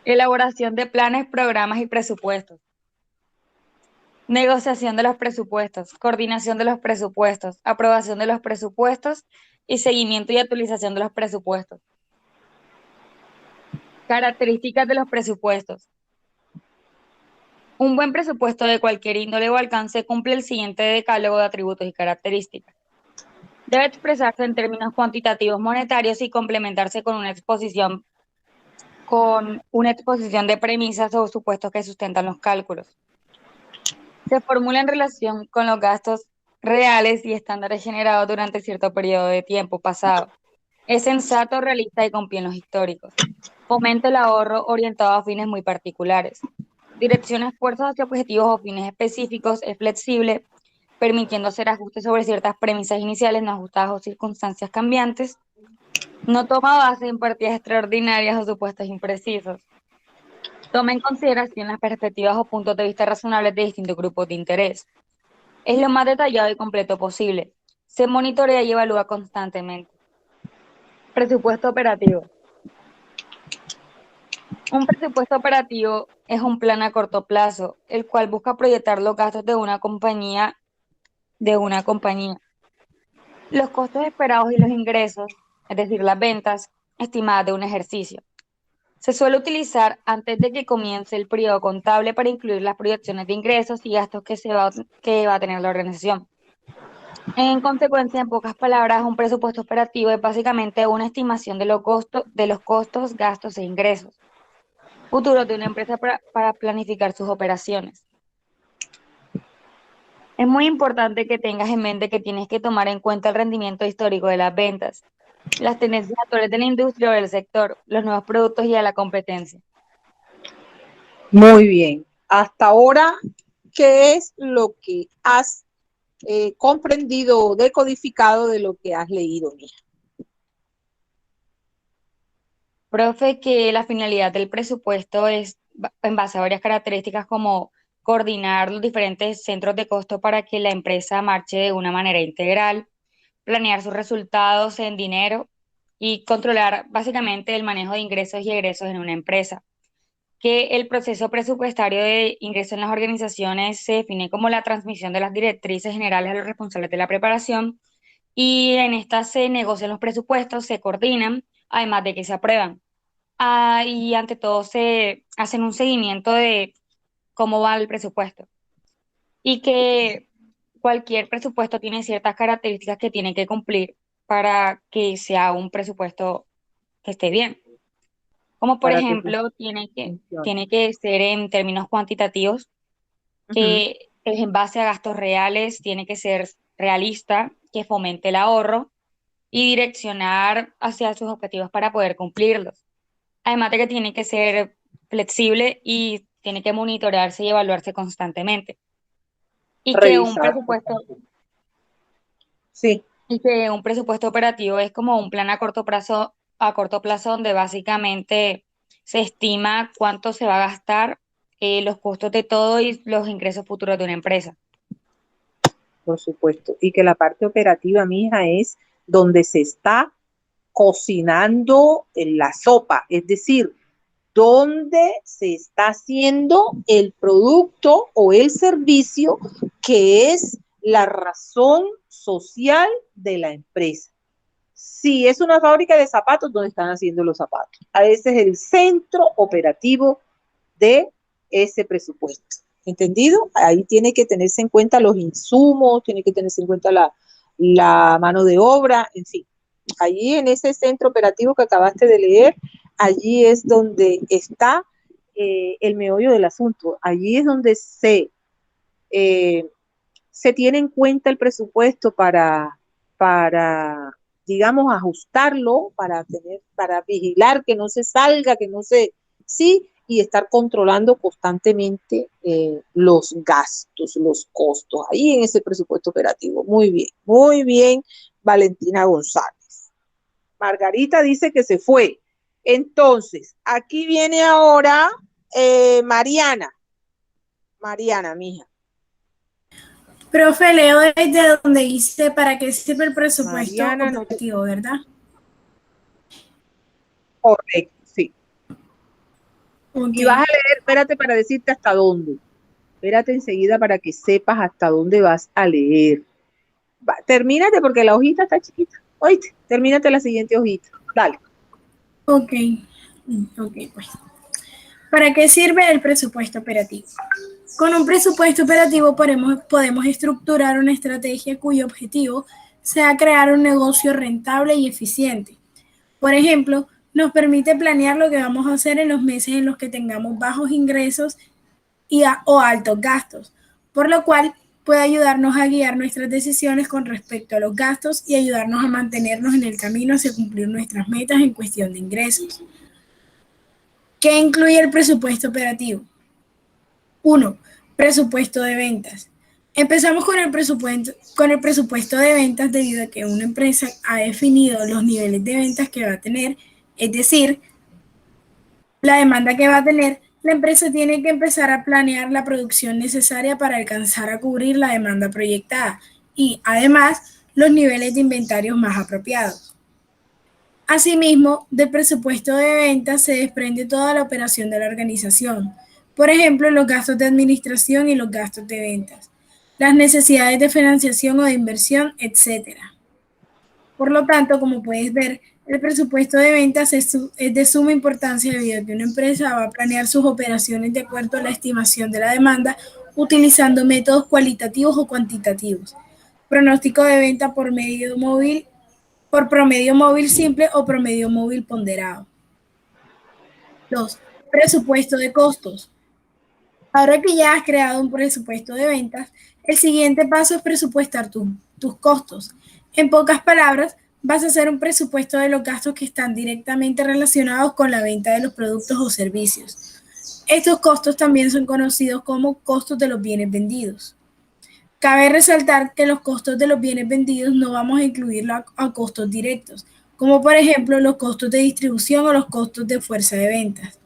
Elaboración de planes, programas y presupuestos. Negociación de los presupuestos, coordinación de los presupuestos, aprobación de los presupuestos y seguimiento y actualización de los presupuestos. Características de los presupuestos. Un buen presupuesto de cualquier índole o alcance cumple el siguiente decálogo de atributos y características. Debe expresarse en términos cuantitativos monetarios y complementarse con una exposición de premisas o supuestos que sustentan los cálculos. Se formula en relación con los gastos reales y estándares generados durante cierto periodo de tiempo pasado. Es sensato, realista y con pie en los históricos. Fomenta el ahorro orientado a fines muy particulares. Direcciona esfuerzos hacia objetivos o fines específicos, es flexible, permitiendo hacer ajustes sobre ciertas premisas iniciales no ajustadas o circunstancias cambiantes. No toma base en partidas extraordinarias o supuestos imprecisos. Toma en consideración las perspectivas o puntos de vista razonables de distintos grupos de interés. Es lo más detallado y completo posible. Se monitorea y evalúa constantemente. Presupuesto operativo. Un presupuesto operativo es un plan a corto plazo, el cual busca proyectar los gastos de una compañía. Los costos esperados y los ingresos, es decir, las ventas estimadas de un ejercicio. Se suele utilizar antes de que comience el periodo contable para incluir las proyecciones de ingresos y gastos que va a tener la organización. En consecuencia, en pocas palabras, un presupuesto operativo es básicamente una estimación de los costos, gastos e ingresos futuros de una empresa para planificar sus operaciones. Es muy importante que tengas en mente que tienes que tomar en cuenta el rendimiento histórico de las ventas, las tendencias actuales de la industria o del sector, los nuevos productos y a la competencia. Muy bien. Hasta ahora, ¿qué es lo que has comprendido o decodificado de lo que has leído, mija? Profe, que la finalidad del presupuesto es en base a varias características como coordinar los diferentes centros de costo para que la empresa marche de una manera integral, planear sus resultados en dinero y controlar básicamente el manejo de ingresos y egresos en una empresa. Que el proceso presupuestario de ingreso en las organizaciones se define como la transmisión de las directrices generales a los responsables de la preparación y en estas se negocian los presupuestos, se coordinan, además de que se aprueban. Y ante todo se hacen un seguimiento de cómo va el presupuesto y que cualquier presupuesto tiene ciertas características que tiene que cumplir para que sea un presupuesto que esté bien. Como por Para que ejemplo, funcione. tiene que ser en términos cuantitativos, que es en base a gastos reales, tiene que ser realista, que fomente el ahorro y direccionar hacia sus objetivos para poder cumplirlos. Además de que tiene que ser flexible y tiene que monitorearse y evaluarse constantemente. Y que un Revisar. presupuesto, Sí. y que un presupuesto operativo es como un plan a corto plazo donde básicamente se estima cuánto se va a gastar, los costos de todo y los ingresos futuros de una empresa. Por supuesto. Y que la parte operativa, mija, es donde se está cocinando la sopa, es decir, donde se está haciendo el producto o el servicio que es la razón social de la empresa. Si es una fábrica de zapatos, donde están haciendo los zapatos. A ese es el centro operativo de ese presupuesto. ¿Entendido? Ahí tiene que tenerse en cuenta los insumos, tiene que tenerse en cuenta la mano de obra, en fin. allí en ese centro operativo que acabaste de leer, allí es donde está el meollo del asunto. Allí es donde se tiene en cuenta el presupuesto para digamos, ajustarlo, para vigilar que no se salga, que no se, sí, y estar controlando constantemente los gastos, los costos, ahí en ese presupuesto operativo. Muy bien, Valentina González. Margarita dice que se fue. Entonces, aquí viene ahora Mariana. Mariana, mija. Profe, leo desde donde dice para qué sirve el presupuesto Mariana, no te... operativo, ¿verdad? Correcto, sí. Okay. Y vas a leer, espérate para decirte hasta dónde. Espérate enseguida para que sepas hasta dónde vas a leer. Termínate porque la hojita está chiquita. Oíste, termínate la siguiente hojita. Dale. Ok, pues. ¿Para qué sirve el presupuesto operativo? Con un presupuesto operativo podemos estructurar una estrategia cuyo objetivo sea crear un negocio rentable y eficiente. Por ejemplo, nos permite planear lo que vamos a hacer en los meses en los que tengamos bajos ingresos o altos gastos, por lo cual puede ayudarnos a guiar nuestras decisiones con respecto a los gastos y ayudarnos a mantenernos en el camino hacia cumplir nuestras metas en cuestión de ingresos. ¿Qué incluye el presupuesto operativo? 1. Presupuesto de ventas. Empezamos con el presupuesto de ventas debido a que una empresa ha definido los niveles de ventas que va a tener, es decir, la demanda que va a tener. La empresa tiene que empezar a planear la producción necesaria para alcanzar a cubrir la demanda proyectada y, además, los niveles de inventarios más apropiados. Asimismo, del presupuesto de ventas se desprende toda la operación de la organización. Por ejemplo, los gastos de administración y los gastos de ventas, las necesidades de financiación o de inversión, etc. Por lo tanto, como puedes ver, el presupuesto de ventas es de suma importancia debido a que una empresa va a planear sus operaciones de acuerdo a la estimación de la demanda utilizando métodos cualitativos o cuantitativos. Pronóstico de venta por promedio móvil simple o promedio móvil ponderado. 2. Presupuesto de costos. Ahora que ya has creado un presupuesto de ventas, el siguiente paso es presupuestar tus costos. En pocas palabras, vas a hacer un presupuesto de los gastos que están directamente relacionados con la venta de los productos o servicios. Estos costos también son conocidos como costos de los bienes vendidos. Cabe resaltar que los costos de los bienes vendidos no vamos a incluirlos a costos directos, como por ejemplo los costos de distribución o los costos de fuerza de ventas.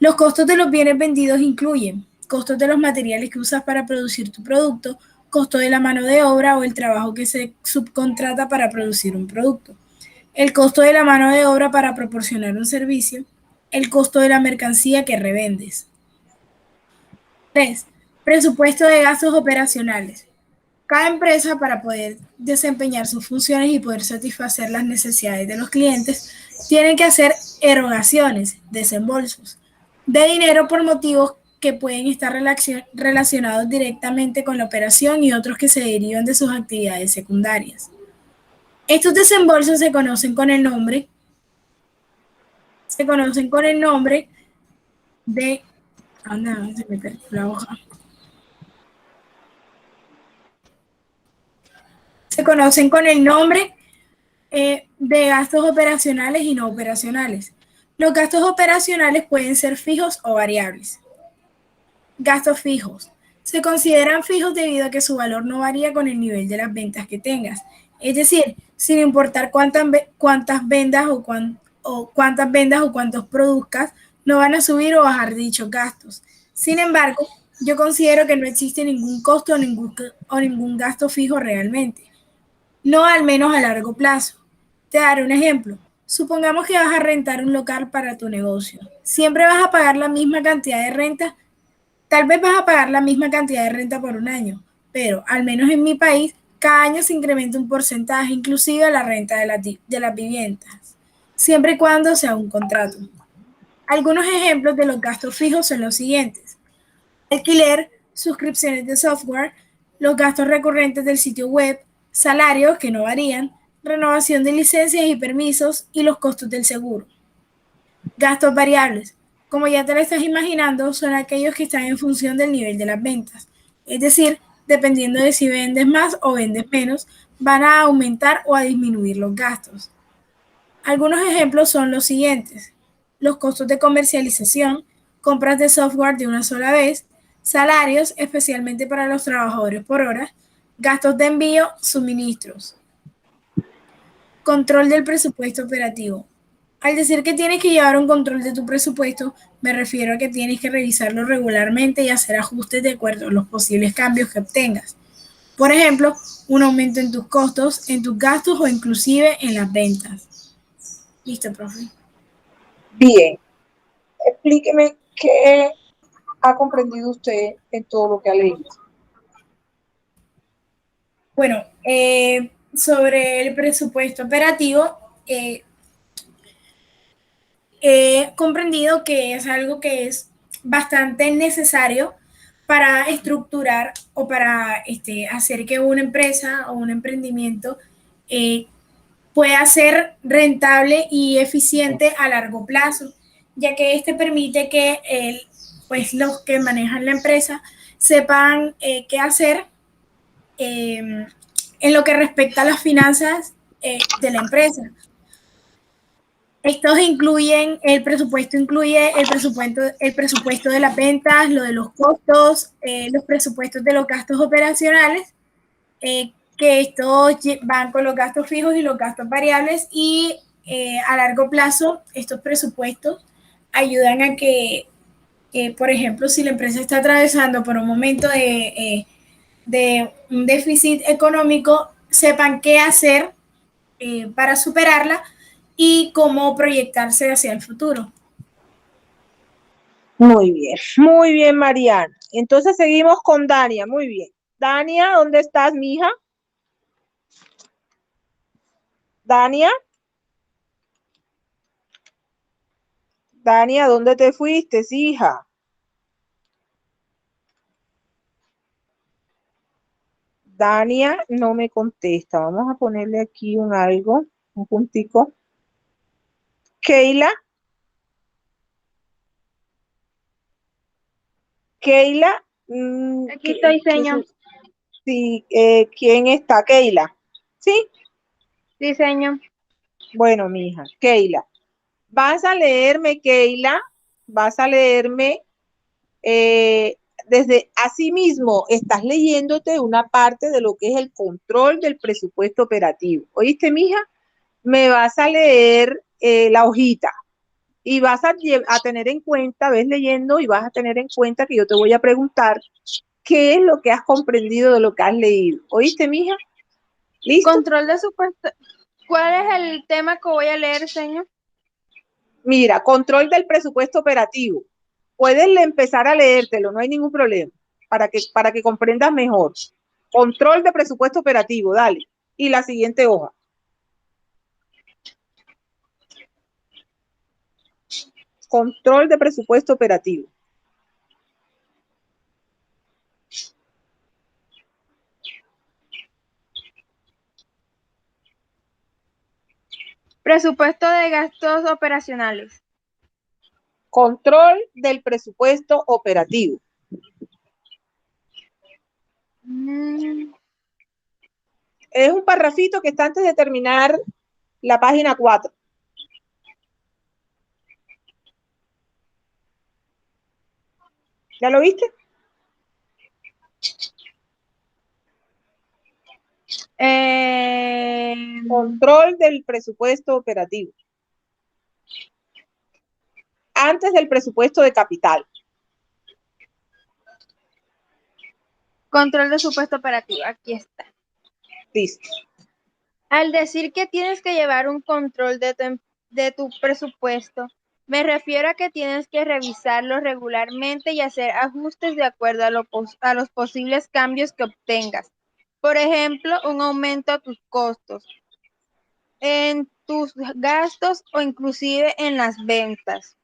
Los costos de los bienes vendidos incluyen costos de los materiales que usas para producir tu producto, costo de la mano de obra o el trabajo que se subcontrata para producir un producto, el costo de la mano de obra para proporcionar un servicio, el costo de la mercancía que revendes. 3. Presupuesto de gastos operacionales. Cada empresa, para poder desempeñar sus funciones y poder satisfacer las necesidades de los clientes, tiene que hacer erogaciones, desembolsos, de dinero por motivos que pueden estar relacionados directamente con la operación y otros que se derivan de sus actividades secundarias. Estos desembolsos se conocen con el nombre de... se me perdió la hoja. Se conocen con el nombre de gastos operacionales y no operacionales. Los gastos operacionales pueden ser fijos o variables. Gastos fijos. Se consideran fijos debido a que su valor no varía con el nivel de las ventas que tengas. Es decir, sin importar cuántas vendas o cuántos produzcas, no van a subir o bajar dichos gastos. Sin embargo, yo considero que no existe ningún costo o ningún gasto fijo realmente. No al menos a largo plazo. Te daré un ejemplo. Supongamos que vas a rentar un local para tu negocio. Siempre vas a pagar la misma cantidad de renta. Tal vez vas a pagar la misma cantidad de renta por un año, pero al menos en mi país, cada año se incrementa un porcentaje, inclusive la renta de las viviendas, siempre y cuando sea un contrato. Algunos ejemplos de los gastos fijos son los siguientes: alquiler, suscripciones de software, los gastos recurrentes del sitio web, salarios que no varían, renovación de licencias y permisos y los costos del seguro. Gastos variables. Como ya te lo estás imaginando, son aquellos que están en función del nivel de las ventas. Es decir, dependiendo de si vendes más o vendes menos, van a aumentar o a disminuir los gastos. Algunos ejemplos son los siguientes: los costos de comercialización, compras de software de una sola vez, salarios, especialmente para los trabajadores por hora, gastos de envío, suministros. Control del presupuesto operativo. Al decir que tienes que llevar un control de tu presupuesto, me refiero a que tienes que revisarlo regularmente y hacer ajustes de acuerdo a los posibles cambios que obtengas. Por ejemplo, un aumento en tus costos, en tus gastos o inclusive en las ventas. Listo, profe. Bien, explíqueme qué ha comprendido usted en todo lo que ha leído. Bueno, sobre el presupuesto operativo, he comprendido que es algo que es bastante necesario para estructurar o para hacer que una empresa o un emprendimiento pueda ser rentable y eficiente a largo plazo, ya que este permite que pues los que manejan la empresa sepan qué hacer en lo que respecta a las finanzas de la empresa. Estos incluyen, incluye el presupuesto de las ventas, lo de los costos, los presupuestos de los gastos operacionales, que estos van con los gastos fijos y los gastos variables, y a largo plazo estos presupuestos ayudan a que, por ejemplo, si la empresa está atravesando por un momento de un déficit económico, sepan qué hacer para superarla y cómo proyectarse hacia el futuro. Muy bien, Mariana. Entonces seguimos con Dania, muy bien. Dania, ¿dónde estás, mija? Dania. Dania, ¿dónde te fuiste, hija? Dania no me contesta. Vamos a ponerle aquí un algo, un puntico. Keila. Keila. Aquí estoy, señor. Sí, ¿quién está? Keila. ¿Sí? Sí, señor. Bueno, mija, Keila. Vas a leerme, Keila, vas a leerme desde asimismo, estás leyéndote una parte de lo que es el control del presupuesto operativo. ¿Oíste, mija? Me vas a leer la hojita y vas a tener en cuenta, ves leyendo y vas a tener en cuenta que yo te voy a preguntar qué es lo que has comprendido de lo que has leído. ¿Oíste, mija? ¿Listo? Control de supuesto. ¿Cuál es el tema que voy a leer, señor? Mira, control del presupuesto operativo. Puedes empezar a leértelo, no hay ningún problema, para que comprendas mejor. Control de presupuesto operativo, dale. Y la siguiente hoja. Control de presupuesto operativo. Presupuesto de gastos operacionales. Control del presupuesto operativo. Es un parrafito que está antes de terminar la página 4. ¿Ya lo viste? Control del presupuesto operativo. Antes del presupuesto de capital. Control de supuesto operativo. Aquí está. Listo. Al decir que tienes que llevar un control de tu presupuesto, me refiero a que tienes que revisarlo regularmente y hacer ajustes de acuerdo a los posibles cambios que obtengas. Por ejemplo, un aumento a tus costos, en tus gastos o inclusive en las ventas.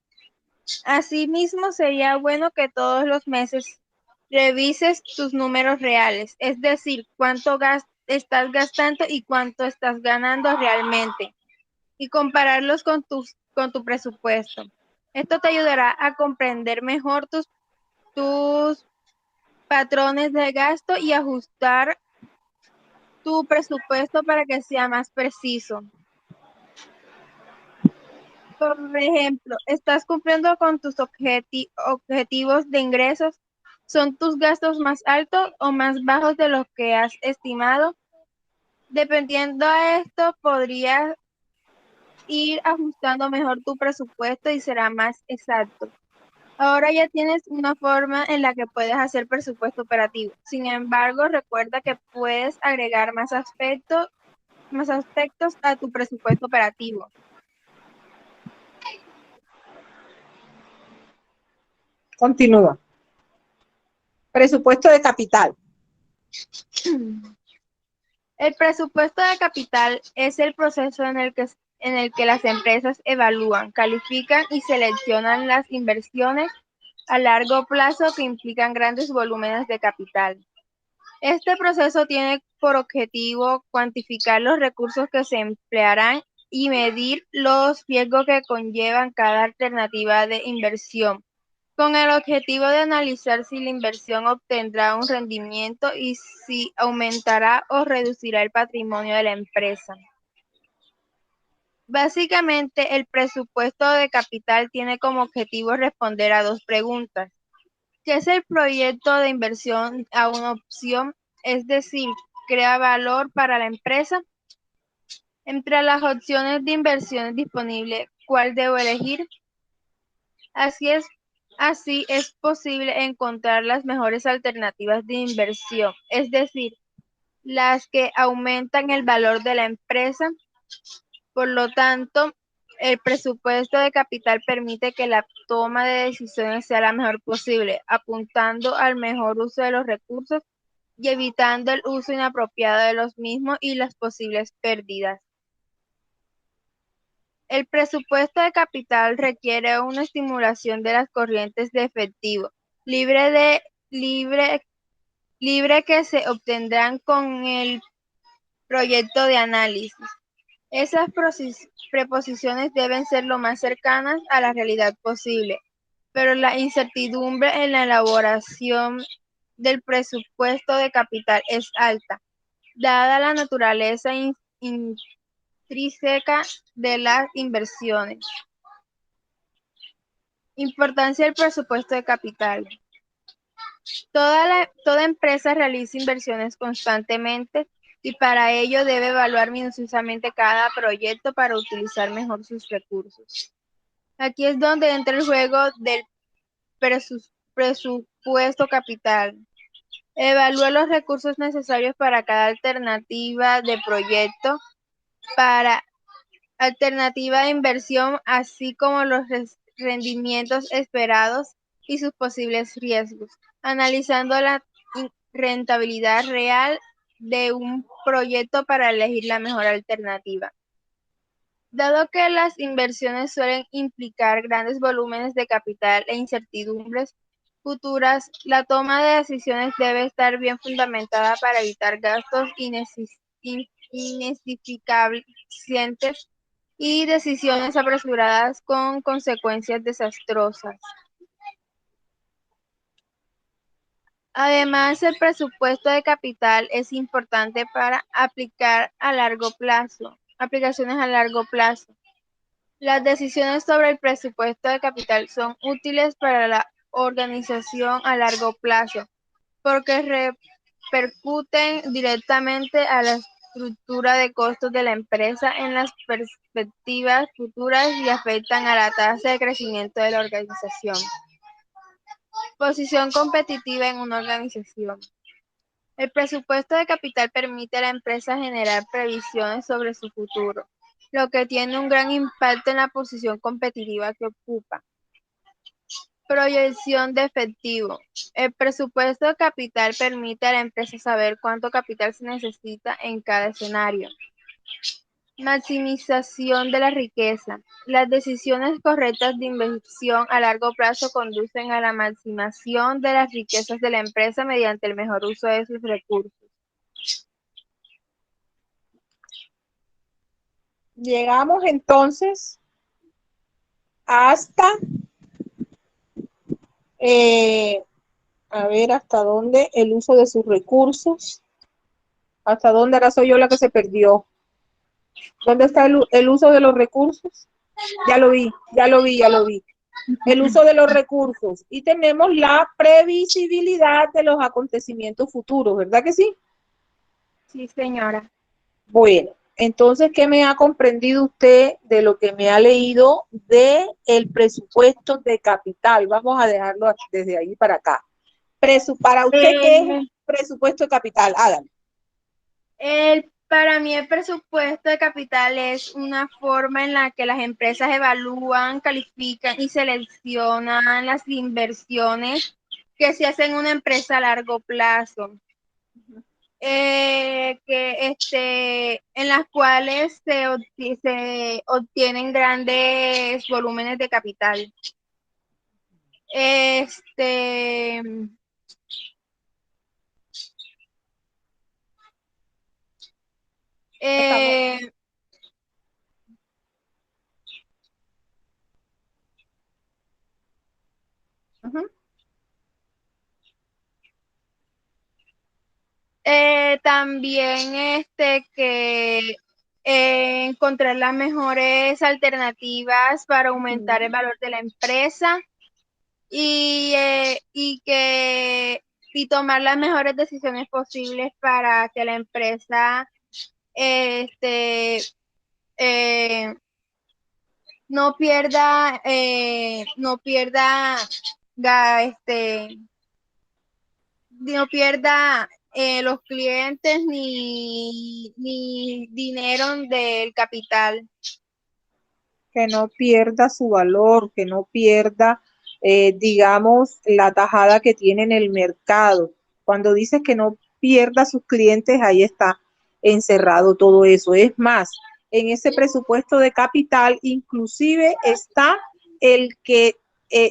Asimismo, sería bueno que todos los meses revises tus números reales, es decir, estás gastando y cuánto estás ganando realmente, y compararlos con tu presupuesto. Esto te ayudará a comprender mejor tus patrones de gasto y ajustar tu presupuesto para que sea más preciso. Por ejemplo, ¿estás cumpliendo con tus objetivos de ingresos? ¿Son tus gastos más altos o más bajos de los que has estimado? Dependiendo de esto, podrías ir ajustando mejor tu presupuesto y será más exacto. Ahora ya tienes una forma en la que puedes hacer presupuesto operativo. Sin embargo, recuerda que puedes agregar más aspectos a tu presupuesto operativo. Continúa. Presupuesto de capital. El presupuesto de capital es el proceso en el que las empresas evalúan, califican y seleccionan las inversiones a largo plazo que implican grandes volúmenes de capital. Este proceso tiene por objetivo cuantificar los recursos que se emplearán y medir los riesgos que conllevan cada alternativa de inversión, con el objetivo de analizar si la inversión obtendrá un rendimiento y si aumentará o reducirá el patrimonio de la empresa. Básicamente, el presupuesto de capital tiene como objetivo responder a dos preguntas. ¿Qué es el proyecto de inversión a una opción? Es decir, ¿crea valor para la empresa? Entre las opciones de inversiones disponibles, ¿cuál debo elegir? Así es posible encontrar las mejores alternativas de inversión, es decir, las que aumentan el valor de la empresa. Por lo tanto, el presupuesto de capital permite que la toma de decisiones sea la mejor posible, apuntando al mejor uso de los recursos y evitando el uso inapropiado de los mismos y las posibles pérdidas. El presupuesto de capital requiere una estimulación de las corrientes de efectivo libre que se obtendrán con el proyecto de análisis. Esas preposiciones deben ser lo más cercanas a la realidad posible, pero la incertidumbre en la elaboración del presupuesto de capital es alta, dada la naturaleza intrínseca de las inversiones. Importancia del presupuesto de capital. Toda empresa realiza inversiones constantemente y para ello debe evaluar minuciosamente cada proyecto para utilizar mejor sus recursos. Aquí es donde entra el juego del presupuesto capital. Evalúa los recursos necesarios para cada alternativa de proyecto, para alternativa de inversión, así como los rendimientos esperados y sus posibles riesgos, analizando la rentabilidad real de un proyecto para elegir la mejor alternativa. Dado que las inversiones suelen implicar grandes volúmenes de capital e incertidumbres futuras, la toma de decisiones debe estar bien fundamentada para evitar gastos injustificables y decisiones apresuradas con consecuencias desastrosas. Además, el presupuesto de capital es importante para aplicaciones a largo plazo. Las decisiones sobre el presupuesto de capital son útiles para la organización a largo plazo, porque repercuten directamente a la estructura de costos de la empresa en las perspectivas futuras y afectan a la tasa de crecimiento de la organización. Posición competitiva en una organización. El presupuesto de capital permite a la empresa generar previsiones sobre su futuro, lo que tiene un gran impacto en la posición competitiva que ocupa. Proyección de efectivo. El presupuesto de capital permite a la empresa saber cuánto capital se necesita en cada escenario. Maximización de la riqueza. Las decisiones correctas de inversión a largo plazo conducen a la maximización de las riquezas de la empresa mediante el mejor uso de sus recursos. Llegamos entonces hasta, a ver, hasta dónde el uso de sus recursos, hasta dónde ahora soy yo la que se perdió. ¿Dónde está el uso de los recursos? Ya lo vi, ya lo vi, ya lo vi. El uso de los recursos. Y tenemos la previsibilidad de los acontecimientos futuros, ¿verdad que sí? Sí, señora. Bueno, entonces, ¿qué me ha comprendido usted de lo que me ha leído de el presupuesto de capital? Vamos a dejarlo desde ahí para acá. Para usted, ¿qué es el presupuesto de capital? Hágalo. Para mí el presupuesto de capital es una forma en la que las empresas evalúan, califican y seleccionan las inversiones que se hacen en una empresa a largo plazo. En las cuales se obtienen grandes volúmenes de capital. Estamos. Ujú. También que encontrar las mejores alternativas para aumentar el valor de la empresa y tomar las mejores decisiones posibles para que la empresa no pierda ga- este, no pierda los clientes ni dinero del capital. Que no pierda su valor, que no pierda, digamos, la tajada que tiene en el mercado. Cuando dices que no pierda sus clientes, ahí está encerrado todo eso. Es más, en ese presupuesto de capital inclusive está el que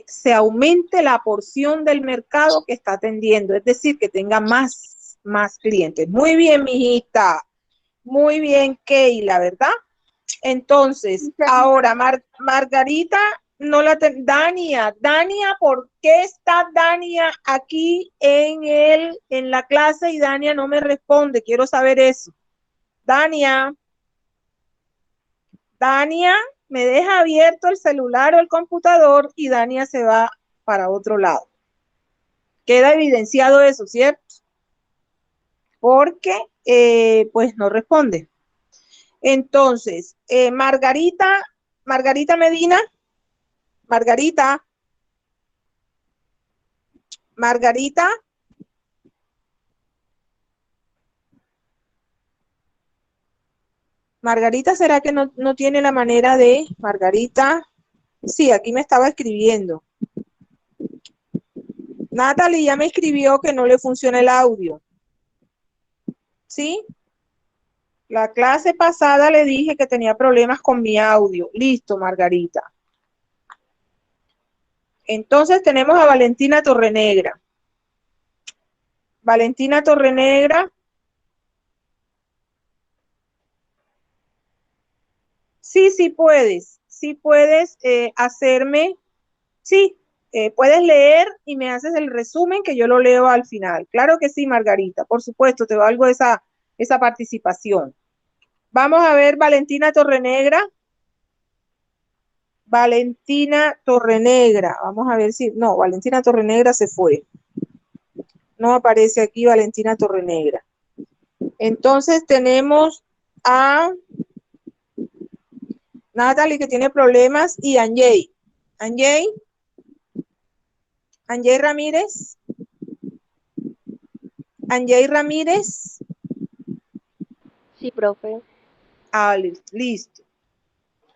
se aumente la porción del mercado que está atendiendo, es decir, que tenga más clientes. Muy bien, mijita. Muy bien, Keila, ¿verdad? Entonces, ahora Margarita, no la Dania, ¿por qué está Dania aquí en la clase y Dania no me responde? Quiero saber eso. Dania, me deja abierto el celular o el computador y Dania se va para otro lado. Queda evidenciado eso, ¿cierto? Porque, pues no responde. Entonces, Margarita Medina, Margarita, ¿será que no tiene la manera de, Margarita? Sí, aquí me estaba escribiendo. Natalie ya me escribió que no le funciona el audio. ¿Sí? La clase pasada le dije que tenía problemas con mi audio. Listo, Margarita. Entonces tenemos a Valentina Torrenegra. Valentina Torrenegra. Sí puedes. Sí puedes hacerme. Sí, puedes leer y me haces el resumen que yo lo leo al final. Claro que sí, Margarita. Por supuesto, te valgo esa participación. Vamos a ver Valentina Torrenegra. Valentina Torrenegra. Vamos a ver si... No, Valentina Torrenegra se fue. No aparece aquí Valentina Torrenegra. Entonces tenemos a Natalie que tiene problemas y Anjay. Anjay Ramírez. Anjay Ramírez. Sí, profe. Ah, listo.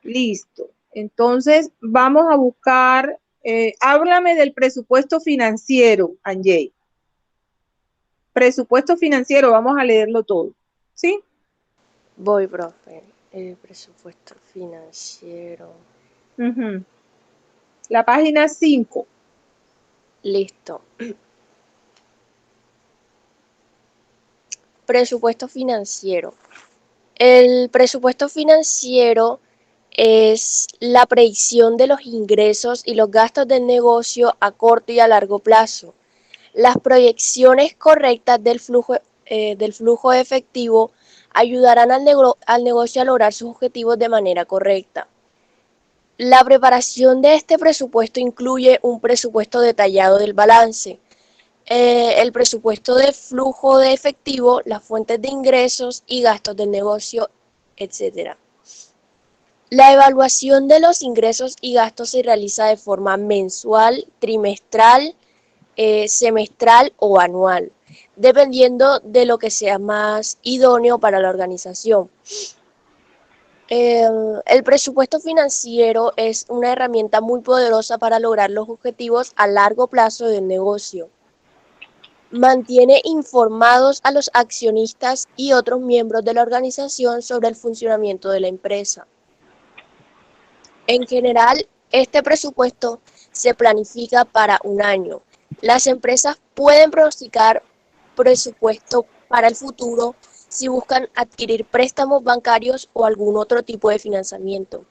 Listo. Entonces vamos a buscar, háblame del presupuesto financiero, Anjay. Presupuesto financiero, vamos a leerlo todo. ¿Sí? Voy, profe. El presupuesto financiero. La página 5. Listo. Presupuesto financiero. El presupuesto financiero es la predicción de los ingresos y los gastos del negocio a corto y a largo plazo. Las proyecciones correctas del flujo efectivo ayudarán al negocio a lograr sus objetivos de manera correcta. La preparación de este presupuesto incluye un presupuesto detallado del balance, el presupuesto de flujo de efectivo, las fuentes de ingresos y gastos del negocio, etc. La evaluación de los ingresos y gastos se realiza de forma mensual, trimestral, semestral o anual, dependiendo de lo que sea más idóneo para la organización. El presupuesto financiero es una herramienta muy poderosa para lograr los objetivos a largo plazo del negocio. Mantiene informados a los accionistas y otros miembros de la organización sobre el funcionamiento de la empresa. En general, este presupuesto se planifica para un año. Las empresas pueden pronosticar presupuesto para el futuro si buscan adquirir préstamos bancarios o algún otro tipo de financiamiento.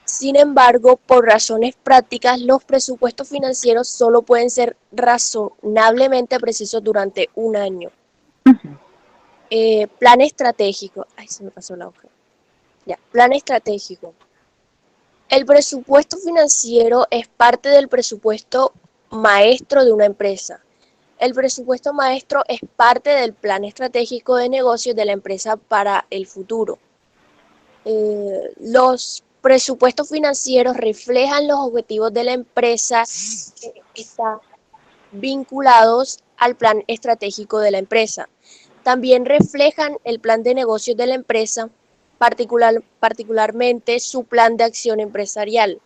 Sin embargo, por razones prácticas, los presupuestos financieros solo pueden ser razonablemente precisos durante un año. Plan estratégico. Ay, se me pasó la hoja. Ya, plan estratégico. El presupuesto financiero es parte del presupuesto maestro de una empresa. El presupuesto maestro es parte del plan estratégico de negocios de la empresa para el futuro. Los presupuestos financieros reflejan los objetivos de la empresa que están vinculados al plan estratégico de la empresa. También reflejan el plan de negocios de la empresa, particularmente su plan de acción empresarial.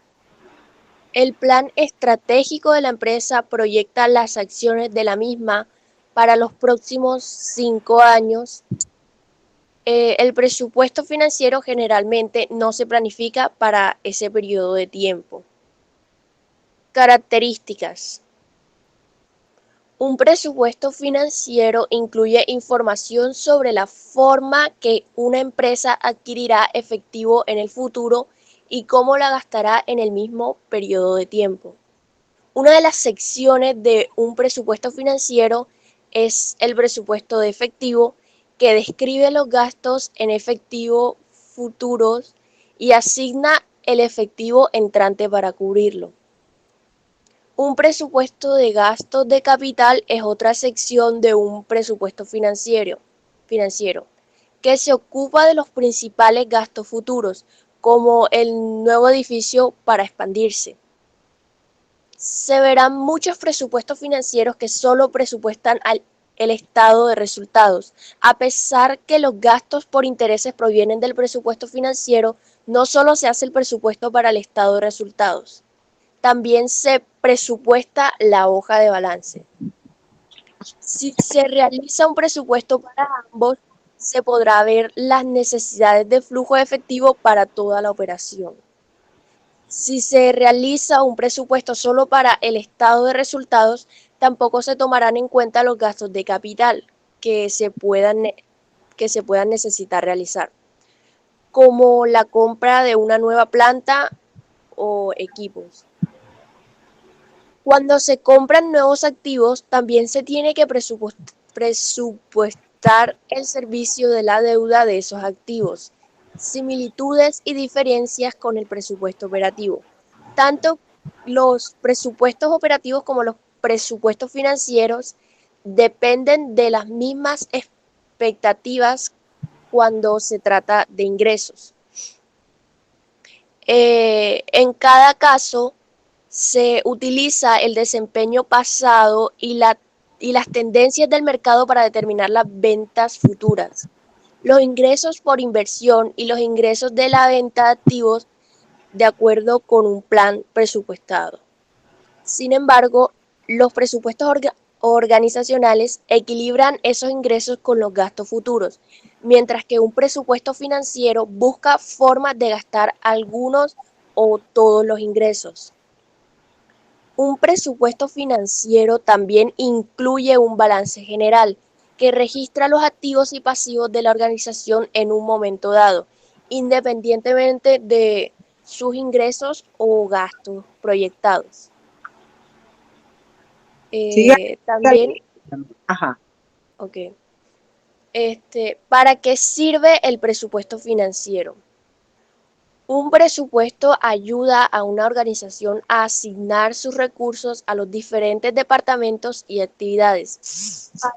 El plan estratégico de la empresa proyecta las acciones de la misma para los próximos 5 años. El presupuesto financiero generalmente no se planifica para ese periodo de tiempo. Características. Un presupuesto financiero incluye información sobre la forma que una empresa adquirirá efectivo en el futuro y cómo la gastará en el mismo periodo de tiempo. Una de las secciones de un presupuesto financiero es el presupuesto de efectivo, que describe los gastos en efectivo futuros y asigna el efectivo entrante para cubrirlo. Un presupuesto de gastos de capital es otra sección de un presupuesto financiero, que se ocupa de los principales gastos futuros, como el nuevo edificio para expandirse. Se verán muchos presupuestos financieros que solo presupuestan el estado de resultados. A pesar que los gastos por intereses provienen del presupuesto financiero, no solo se hace el presupuesto para el estado de resultados. También se presupuesta la hoja de balance. Si se realiza un presupuesto para ambos, se podrá ver las necesidades de flujo de efectivo para toda la operación. Si se realiza un presupuesto solo para el estado de resultados, tampoco se tomarán en cuenta los gastos de capital que se puedan necesitar realizar, como la compra de una nueva planta o equipos. Cuando se compran nuevos activos, también se tiene que presupuestar el servicio de la deuda de esos activos. Similitudes y diferencias con el presupuesto operativo. Tanto los presupuestos operativos como los presupuestos financieros dependen de las mismas expectativas cuando se trata de ingresos. En cada caso, se utiliza el desempeño pasado y las tendencias del mercado para determinar las ventas futuras. Los ingresos por inversión y los ingresos de la venta de activos de acuerdo con un plan presupuestado. Sin embargo, los presupuestos organizacionales equilibran esos ingresos con los gastos futuros, mientras que un presupuesto financiero busca formas de gastar algunos o todos los ingresos. Un presupuesto financiero también incluye un balance general, que registra los activos y pasivos de la organización en un momento dado, independientemente de sus ingresos o gastos proyectados. Sigue. También, Ajá. ok. ¿Para qué sirve el presupuesto financiero? Un presupuesto ayuda a una organización a asignar sus recursos a los diferentes departamentos y actividades para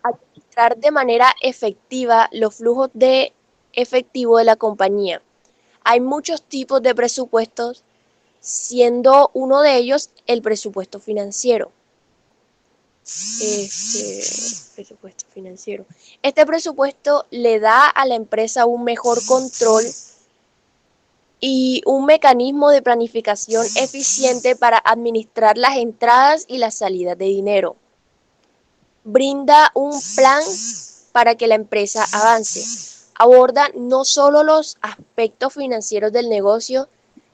administrar de manera efectiva los flujos de efectivo de la compañía. Hay muchos tipos de presupuestos, siendo uno de ellos el presupuesto financiero. Presupuesto financiero. Este presupuesto le da a la empresa un mejor control y un mecanismo de planificación eficiente para administrar las entradas y las salidas de dinero. Brinda un plan para que la empresa avance. Aborda no solo los aspectos financieros del negocio,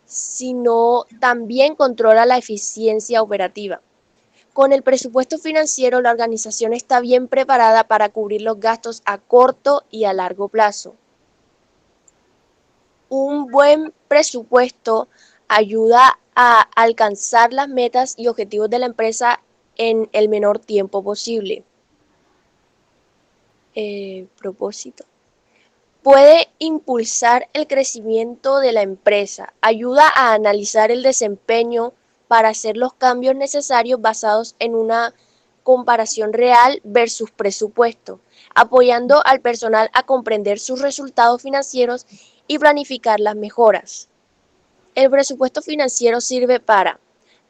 sino también controla la eficiencia operativa. Con el presupuesto financiero, la organización está bien preparada para cubrir los gastos a corto y a largo plazo. Un buen presupuesto ayuda a alcanzar las metas y objetivos de la empresa en el menor tiempo posible. Propósito. Puede impulsar el crecimiento de la empresa, ayuda a analizar el desempeño para hacer los cambios necesarios basados en una comparación real versus presupuesto, apoyando al personal a comprender sus resultados financieros y planificar las mejoras. El presupuesto financiero sirve para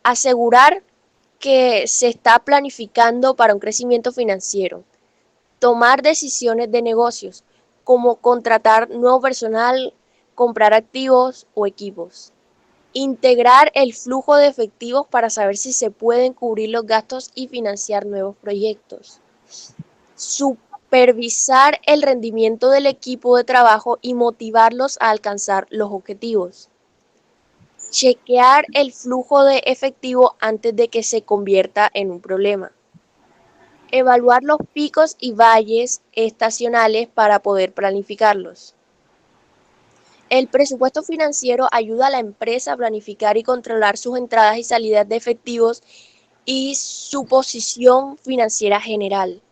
asegurar que se está planificando para un crecimiento financiero, tomar decisiones de negocios, como contratar nuevo personal, comprar activos o equipos. Integrar el flujo de efectivos para saber si se pueden cubrir los gastos y financiar nuevos proyectos. Supervisar el rendimiento del equipo de trabajo y motivarlos a alcanzar los objetivos. Chequear el flujo de efectivo antes de que se convierta en un problema. Evaluar los picos y valles estacionales para poder planificarlos. El presupuesto financiero ayuda a la empresa a planificar y controlar sus entradas y salidas de efectivos y su posición financiera general.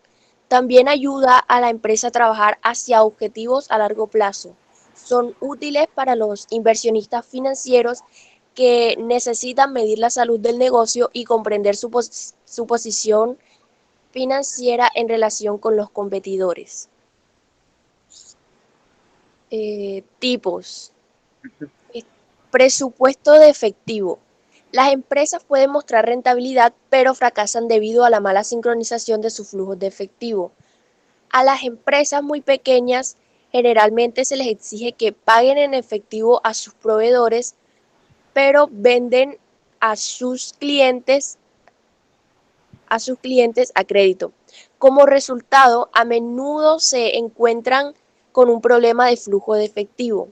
También ayuda a la empresa a trabajar hacia objetivos a largo plazo. Son útiles para los inversionistas financieros que necesitan medir la salud del negocio y comprender su posición financiera en relación con los competidores. Tipos. Presupuesto de efectivo. Las empresas pueden mostrar rentabilidad, pero fracasan debido a la mala sincronización de sus flujos de efectivo. A las empresas muy pequeñas generalmente se les exige que paguen en efectivo a sus proveedores, pero venden a sus clientes a crédito. Como resultado, a menudo se encuentran con un problema de flujo de efectivo.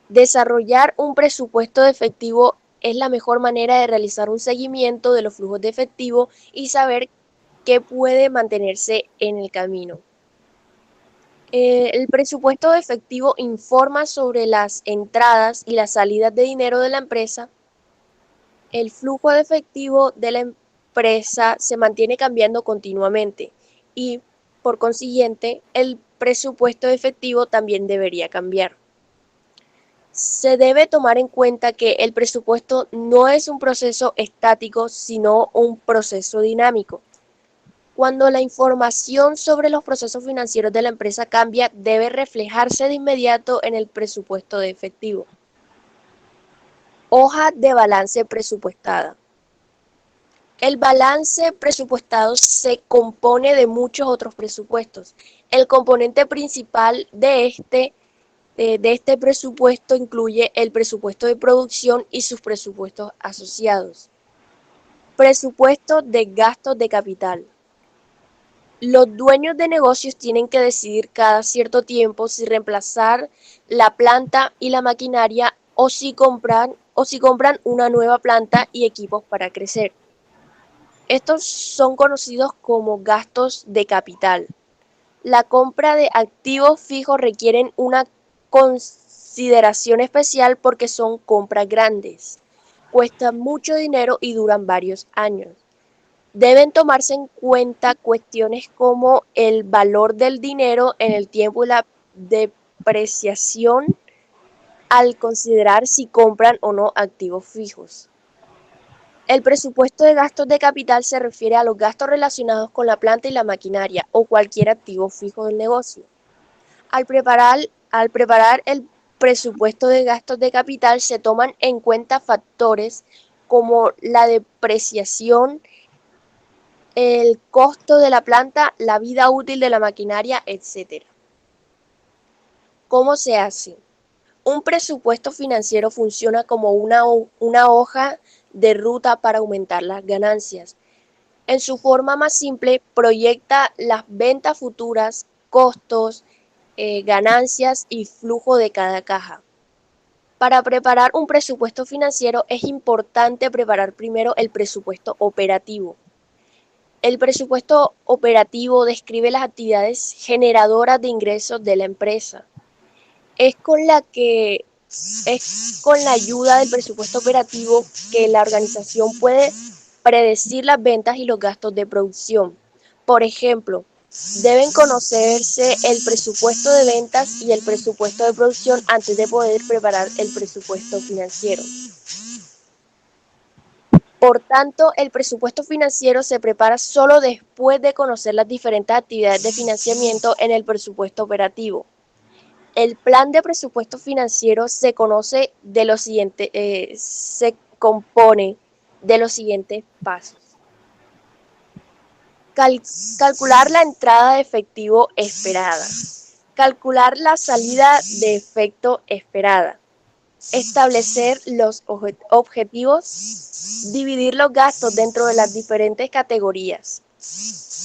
Desarrollar un presupuesto de efectivo es la mejor manera de realizar un seguimiento de los flujos de efectivo y saber qué puede mantenerse en el camino. El presupuesto de efectivo informa sobre las entradas y las salidas de dinero de la empresa. El flujo de efectivo de la empresa se mantiene cambiando continuamente y, por consiguiente, el presupuesto de efectivo también debería cambiar. Se debe tomar en cuenta que el presupuesto no es un proceso estático, sino un proceso dinámico. Cuando la información sobre los procesos financieros de la empresa cambia, debe reflejarse de inmediato en el presupuesto de efectivo. Hoja de balance presupuestada. El balance presupuestado se compone de muchos otros presupuestos. El componente principal de este presupuesto incluye el presupuesto de producción y sus presupuestos asociados. Presupuesto de gastos de capital. Los dueños de negocios tienen que decidir cada cierto tiempo si reemplazar la planta y la maquinaria o si compran una nueva planta y equipos para crecer. Estos son conocidos como gastos de capital. La compra de activos fijos requieren una consideración especial porque son compras grandes, cuestan mucho dinero y duran varios años. Deben tomarse en cuenta cuestiones como el valor del dinero en el tiempo y la depreciación al considerar si compran o no activos fijos. El presupuesto de gastos de capital se refiere a los gastos relacionados con la planta y la maquinaria o cualquier activo fijo del negocio. Al preparar el presupuesto de gastos de capital se toman en cuenta factores como la depreciación, el costo de la planta, la vida útil de la maquinaria, etc. ¿Cómo se hace? Un presupuesto financiero funciona como una hoja de ruta para aumentar las ganancias. En su forma más simple, proyecta las ventas futuras, costos, ganancias y flujo de cada caja. Para preparar un presupuesto financiero es importante preparar primero el presupuesto operativo. El presupuesto operativo describe las actividades generadoras de ingresos de la empresa. Es con la ayuda del presupuesto operativo que la organización puede predecir las ventas y los gastos de producción. Por ejemplo, deben conocerse el presupuesto de ventas y el presupuesto de producción antes de poder preparar el presupuesto financiero. Por tanto, el presupuesto financiero se prepara solo después de conocer las diferentes actividades de financiamiento en el presupuesto operativo. El plan de presupuesto financiero se compone de los siguientes pasos. Calcular la entrada de efectivo esperada. Calcular la salida de efecto esperada. Establecer los objetivos. Dividir los gastos dentro de las diferentes categorías.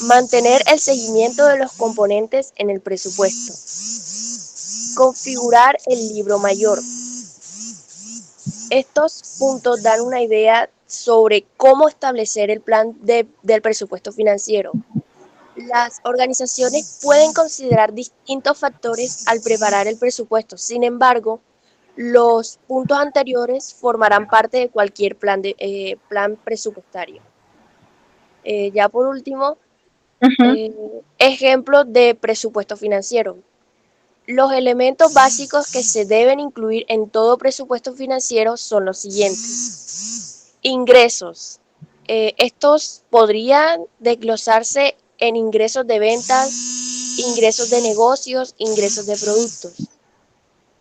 Mantener el seguimiento de los componentes en el presupuesto. Configurar el libro mayor. Estos puntos dan una idea sobre cómo establecer el plan del presupuesto financiero. Las organizaciones pueden considerar distintos factores al preparar el presupuesto. Sin embargo, los puntos anteriores formarán parte de cualquier plan presupuestario. Ya por último, ejemplos de presupuesto financiero. Los elementos básicos que se deben incluir en todo presupuesto financiero son los siguientes. Ingresos. Estos podrían desglosarse en ingresos de ventas, ingresos de negocios, ingresos de productos.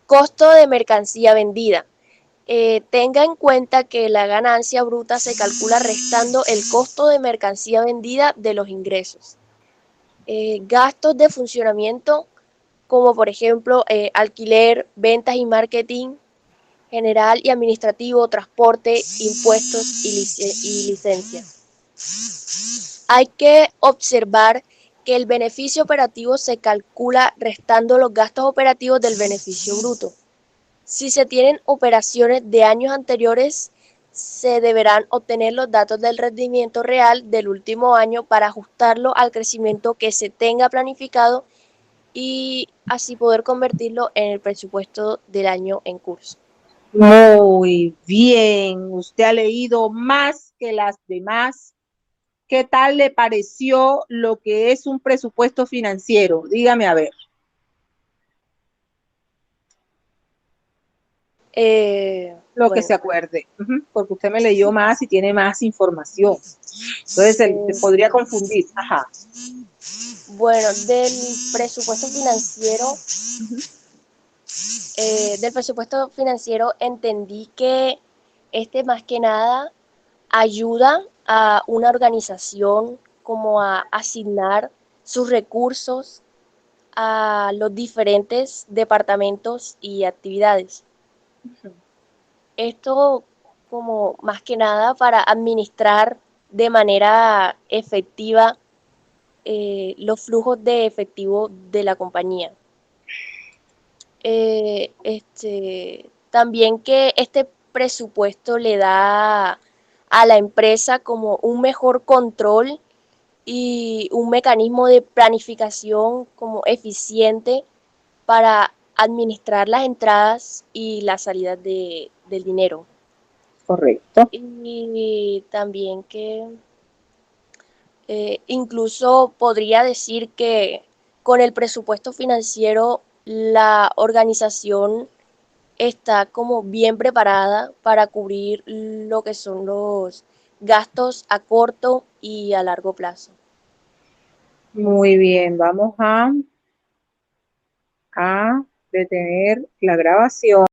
Costo de mercancía vendida. Tenga en cuenta que la ganancia bruta se calcula restando el costo de mercancía vendida de los ingresos. Gastos de funcionamiento, como por ejemplo alquiler, ventas y marketing general y administrativo, transporte, impuestos y licencias. Hay que observar que el beneficio operativo se calcula restando los gastos operativos del beneficio bruto. Si se tienen operaciones de años anteriores, se deberán obtener los datos del rendimiento real del último año para ajustarlo al crecimiento que se tenga planificado y así poder convertirlo en el presupuesto del año en curso. Muy bien, usted ha leído más que las demás. ¿Qué tal le pareció lo que es un presupuesto financiero? Dígame a ver. Lo que se acuerde, porque usted me leyó más y tiene más información. Entonces se podría confundir. Ajá. Bueno, del presupuesto financiero entendí que más que nada ayuda a una organización como a asignar sus recursos a los diferentes departamentos y actividades. Esto como más que nada para administrar de manera efectiva los flujos de efectivo de la compañía. También que este presupuesto le da a la empresa como un mejor control y un mecanismo de planificación como eficiente para administrar las entradas y las salidas del dinero. Correcto. Y también que incluso podría decir que con el presupuesto financiero la organización está como bien preparada para cubrir lo que son los gastos a corto y a largo plazo. Muy bien, vamos a detener la grabación.